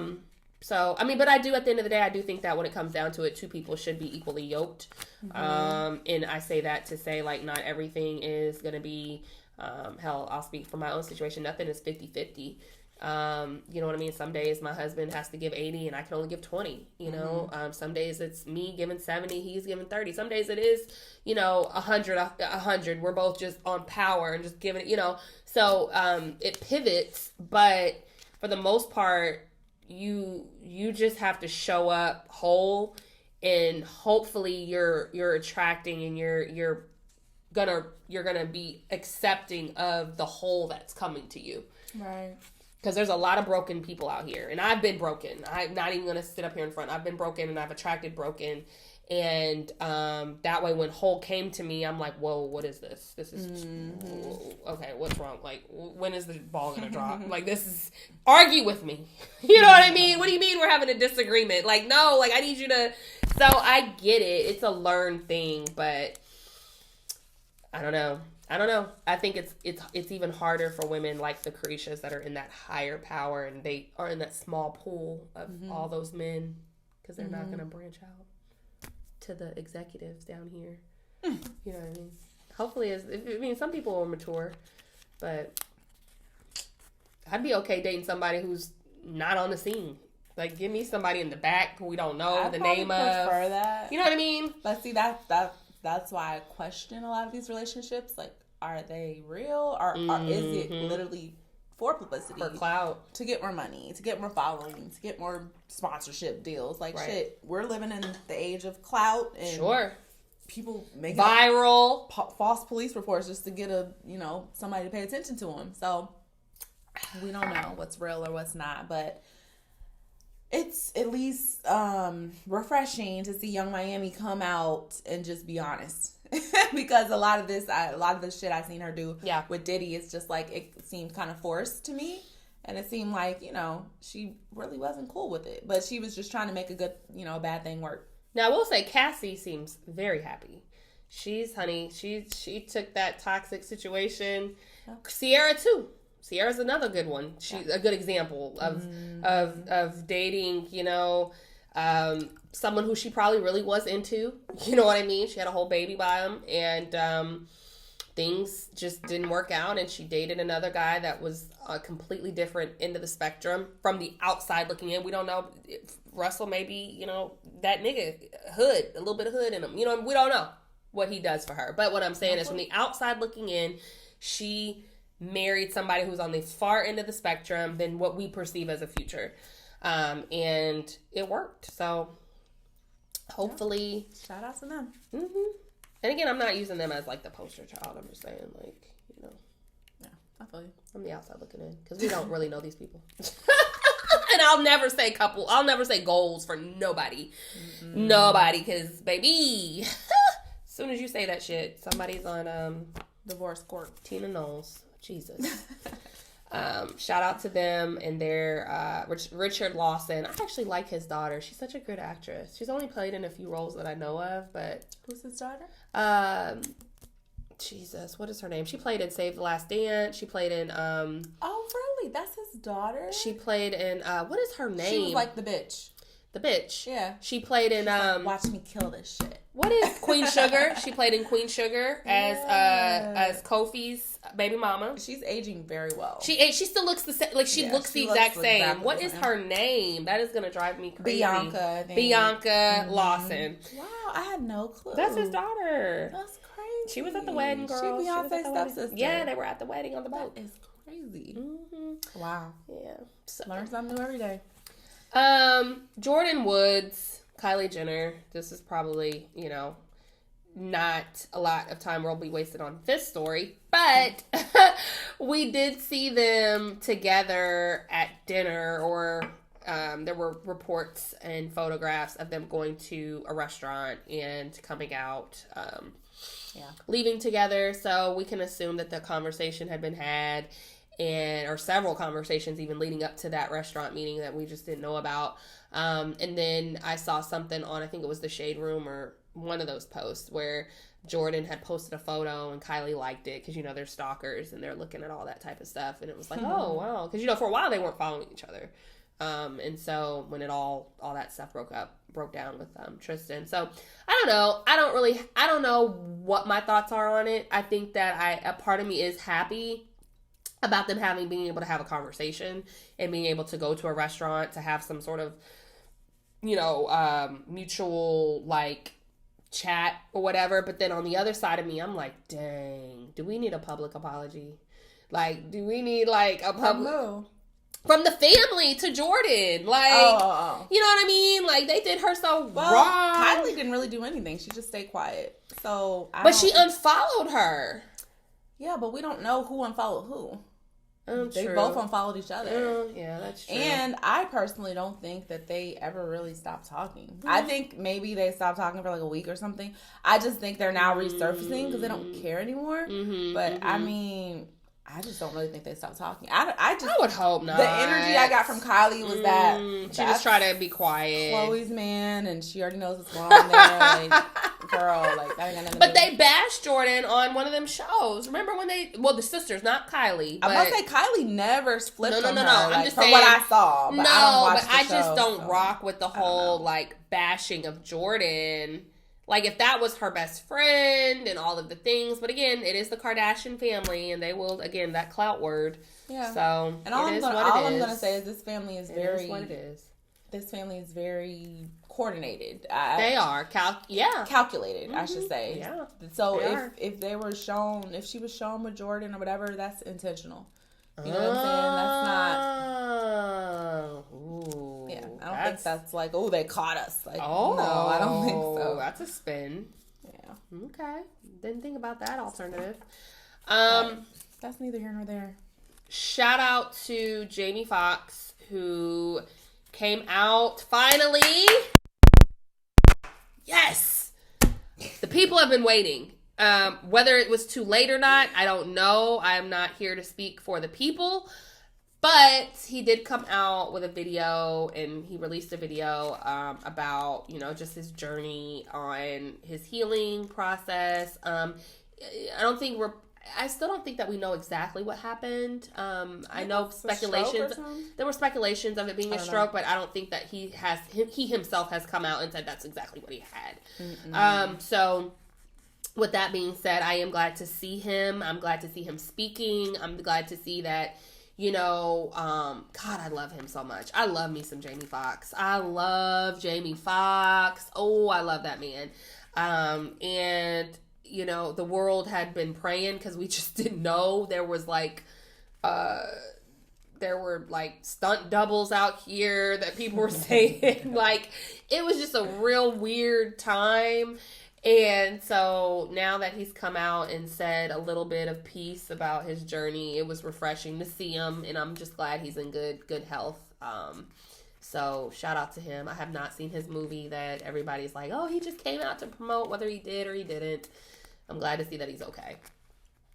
So, I mean, but at the end of the day, I do think that when it comes down to it, two people should be equally yoked. Mm-hmm. And I say that to say, like, not everything is going to be, hell, I'll speak for my own situation. Nothing is 50-50. You know what I mean? Some days my husband has to give 80 and I can only give 20, you know? Mm-hmm. Some days it's me giving 70, he's giving 30. Some days it is, 100. We're both just on power and just giving it, So, it pivots, but for the most part, you just have to show up whole, and hopefully you're attracting and you're gonna be accepting of the whole that's coming to you. Right. Because there's a lot of broken people out here, and I've been broken. I'm not even gonna sit up here in front. I've been broken and I've attracted broken. And that way when whole came to me, I'm like, whoa, what is this? This is, okay, what's wrong? Like, when is the ball going to drop? Like, this is, argue with me. You know what I mean? What do you mean we're having a disagreement? Like, no, like, I need you to, so I get it. It's a learned thing, but I don't know. I think it's even harder for women like the Careshas that are in that higher power and they are in that small pool of all those men because they're not going to branch out to the executives down here. You know what I mean? Hopefully, some people are mature, but I'd be okay dating somebody who's not on the scene. Like, give me somebody in the back who we don't know the name of. I prefer that. You know what I mean? But see, that's why I question a lot of these relationships. Like, are they real? Or is it literally for publicity? For clout. To get more money, to get more following, to get more sponsorship deals. Like, shit, we're living in the age of clout and people making viral false police reports just to get somebody to pay attention to them. So we don't know what's real or what's not, but it's at least refreshing to see Young Miami come out and just be honest. Because a lot of the shit I've seen her do with Diddy is just like, it seemed kind of forced to me. And it seemed like, she really wasn't cool with it. But she was just trying to make a good, a bad thing work. Now, I will say Cassie seems very happy. She took that toxic situation. Yep. Sierra, too. Sierra's another good one. She's a good example of dating, someone who she probably really was into. You know what I mean? She had a whole baby by him. And things just didn't work out, and she dated another guy that was a completely different end of the spectrum from the outside looking in. We don't know if Russell maybe, that nigga hood, a little bit of hood in him. We don't know what he does for her. But what I'm saying is, from the outside looking in, she married somebody who's on the far end of the spectrum than what we perceive as a future. And it worked. So hopefully, shout out to them. Mm-hmm. And again, I'm not using them as like the poster child. I'm just saying, like, yeah, I feel you. I'm the outside looking in, because we don't really know these people. And I'll never say I'll never say goals for nobody. Mm-hmm. Nobody, because baby, as soon as you say that shit, somebody's on divorce court. Tina Knowles. Jesus. Shout out to them and their Richard Lawson. I actually like his daughter. She's such a good actress. She's only played in a few roles that I know of, but who's his daughter? Jesus, what is her name? She played in Save the Last Dance. She played in oh, really? That's his daughter? She played in what is her name? She was like the bitch. The bitch. Yeah. She played in like, watch me kill this shit. What is Queen Sugar? She played in Queen Sugar as Kofi's baby mama. She's aging very well. She still looks the same. Like she looks the exact same. Exactly what is her name? That is gonna drive me crazy. Bianca, I think. Bianca Lawson. Wow, I had no clue. That's his daughter. That's crazy. She was at the wedding, girl. She Beyonce's stepsister. Yeah, they were at the wedding on the boat. That is crazy. Mm-hmm. Wow. Yeah. So. Learn something new every day. Jordan Woods, Kylie Jenner. This is probably, not a lot of time will be wasted on this story, but we did see them together at dinner, or there were reports and photographs of them going to a restaurant and coming out, leaving together. So we can assume that the conversation had been had, or several conversations even leading up to that restaurant meeting that we just didn't know about. And then I saw something on, I think it was the Shade Room or one of those posts, where Jordan had posted a photo and Kylie liked it, because they're stalkers and they're looking at all that type of stuff, and it was like, oh wow, because for a while they weren't following each other, and so when it all that stuff broke down with Tristan. So I don't know, I don't know what my thoughts are on it. I think that a part of me is happy about them being able to have a conversation and being able to go to a restaurant to have some sort of mutual like chat or whatever. But then on the other side of me, I'm like, dang, do we need a public apology? Like, do we need like a public from the family to Jordan? Like, you know what I mean? Like, they did her so wrong. Kylie didn't really do anything. She just stayed quiet. So, she unfollowed her. Yeah, but we don't know who unfollowed who. They true. both unfollowed each other. Yeah, that's true. And I personally don't think that they ever really stopped talking. Mm-hmm. I think maybe they stopped talking for like a week or something. I just think they're now resurfacing because they don't care anymore. Mm-hmm, but I mean, I just don't really think they stopped talking. I would hope not. The energy I got from Kylie was that she just tried to be quiet. Chloe's man, and she already knows what's going on there. Like, girl, like that ain't got nothing to do. They bashed Jordan on one of them shows. Remember when the sisters, not Kylie. I'm about to say Kylie never flipped on her. No. I'm just saying, from what I saw. But I just don't rock with the whole like bashing of Jordan. Like, if that was her best friend and all of the things. But again, it is the Kardashian family, and they will, again, that clout word. Yeah. So, and all I'm going to say is this family is very... what it is. This family is very coordinated. They are. Calculated, I should say. Yeah. So, if she was shown with Jordan or whatever, that's intentional. You know what I'm saying? That's not... Ooh, yeah, I don't think that's like, they caught us. Like, no, I don't think so. That's a spin. Yeah. Okay. Didn't think about that alternative. That's neither here nor there. Shout out to Jamie Foxx, who came out finally. Yes! The people have been waiting. Whether it was too late or not, I don't know. I'm not here to speak for the people. But he did come out with a video, and he released a video about, you know, just his journey on his healing process. I still don't think that we know exactly what happened. I know speculations. There were speculations of it being a stroke, but I don't think that he himself has come out and said that's exactly what he had. So with that being said, I am glad to see him. I'm glad to see him speaking. I'm glad to see that, you know, God, I love him so much. I love me some Jamie Foxx. I love Jamie Foxx. Oh, I love that man. And, you know, the world had been praying because we just didn't know. There were stunt doubles out here that people were saying. Like, it was just a real weird time. And so now that he's come out and said a little bit of peace about his journey, it was refreshing to see him, and I'm just glad he's in good health. So shout out to him. I have not seen his movie that everybody's like, oh, he just came out to promote, whether he did or he didn't. I'm glad to see that he's okay,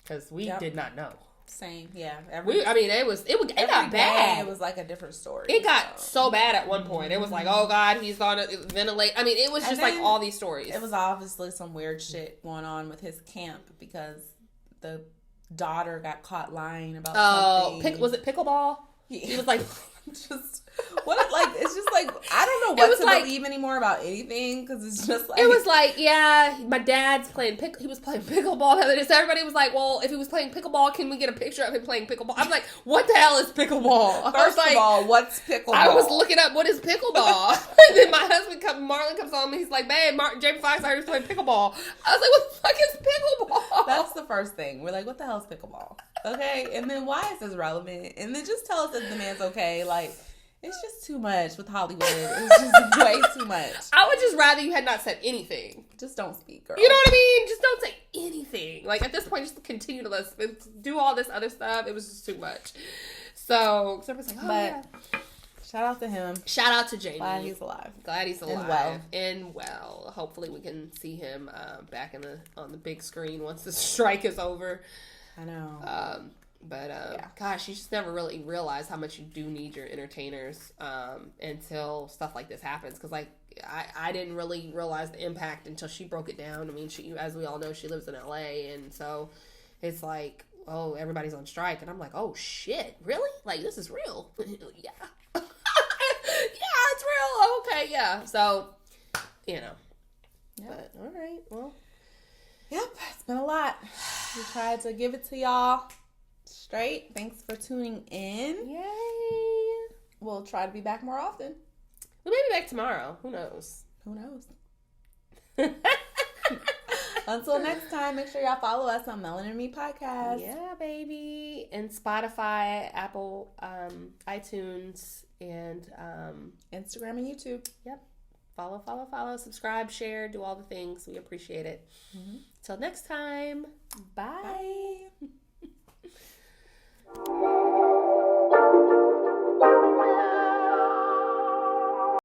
because we did not know. Same, yeah. It got bad. It was like a different story. It got so bad at one point. It was like, oh God, he's gonna ventilate. I mean, it was just like all these stories. It was obviously some weird shit going on with his camp because the daughter got caught lying about something. Was it pickleball? Yeah. He was like, just what? Like, it's just like I don't know what to believe anymore about anything, because it's just like, it was like, yeah, my dad's playing he was playing pickleball the other day. So everybody was like, well, if he was playing pickleball, can we get a picture of him playing pickleball? I'm like, what the hell is pickleball? First of all, what's pickleball? I was looking up what is pickleball, and then my husband Marlon comes home and he's like, babe, Jamie Foxx, I heard he's playing pickleball. I was like, what the fuck is pickleball? That's the first thing. We're like, what the hell is pickleball? Okay, and then why is this relevant? And then just tell us that the man's okay. Like, it's just too much with Hollywood. It's just way too much. I would just rather you had not said anything. Just don't speak, girl. You know what I mean? Just don't say anything. Like, at this point, just continue to do all this other stuff. It was just too much. So everybody's like, oh, yeah. Shout out to him. Shout out to Jamie. Glad he's alive. And well. Hopefully we can see him back on the big screen once the strike is over. I know. Gosh, you just never really realize how much you do need your entertainers until stuff like this happens. Because, like, I didn't really realize the impact until she broke it down. I mean, she, as we all know, she lives in LA, and so it's like, oh, everybody's on strike, and I'm like, oh shit, really? Like, this is real? Yeah, yeah, it's real. Okay, yeah. So, you know, but all right, well, yep, it's been a lot. We tried to give it to y'all straight. Thanks for tuning in. Yay! We'll try to be back more often. We may be back tomorrow. Who knows? Until next time, make sure y'all follow us on Melanin Me Podcast. Yeah, baby. And Spotify, Apple, iTunes, and Instagram and YouTube. Yep. Follow, subscribe, share, do all the things. We appreciate it. Till next time. Bye.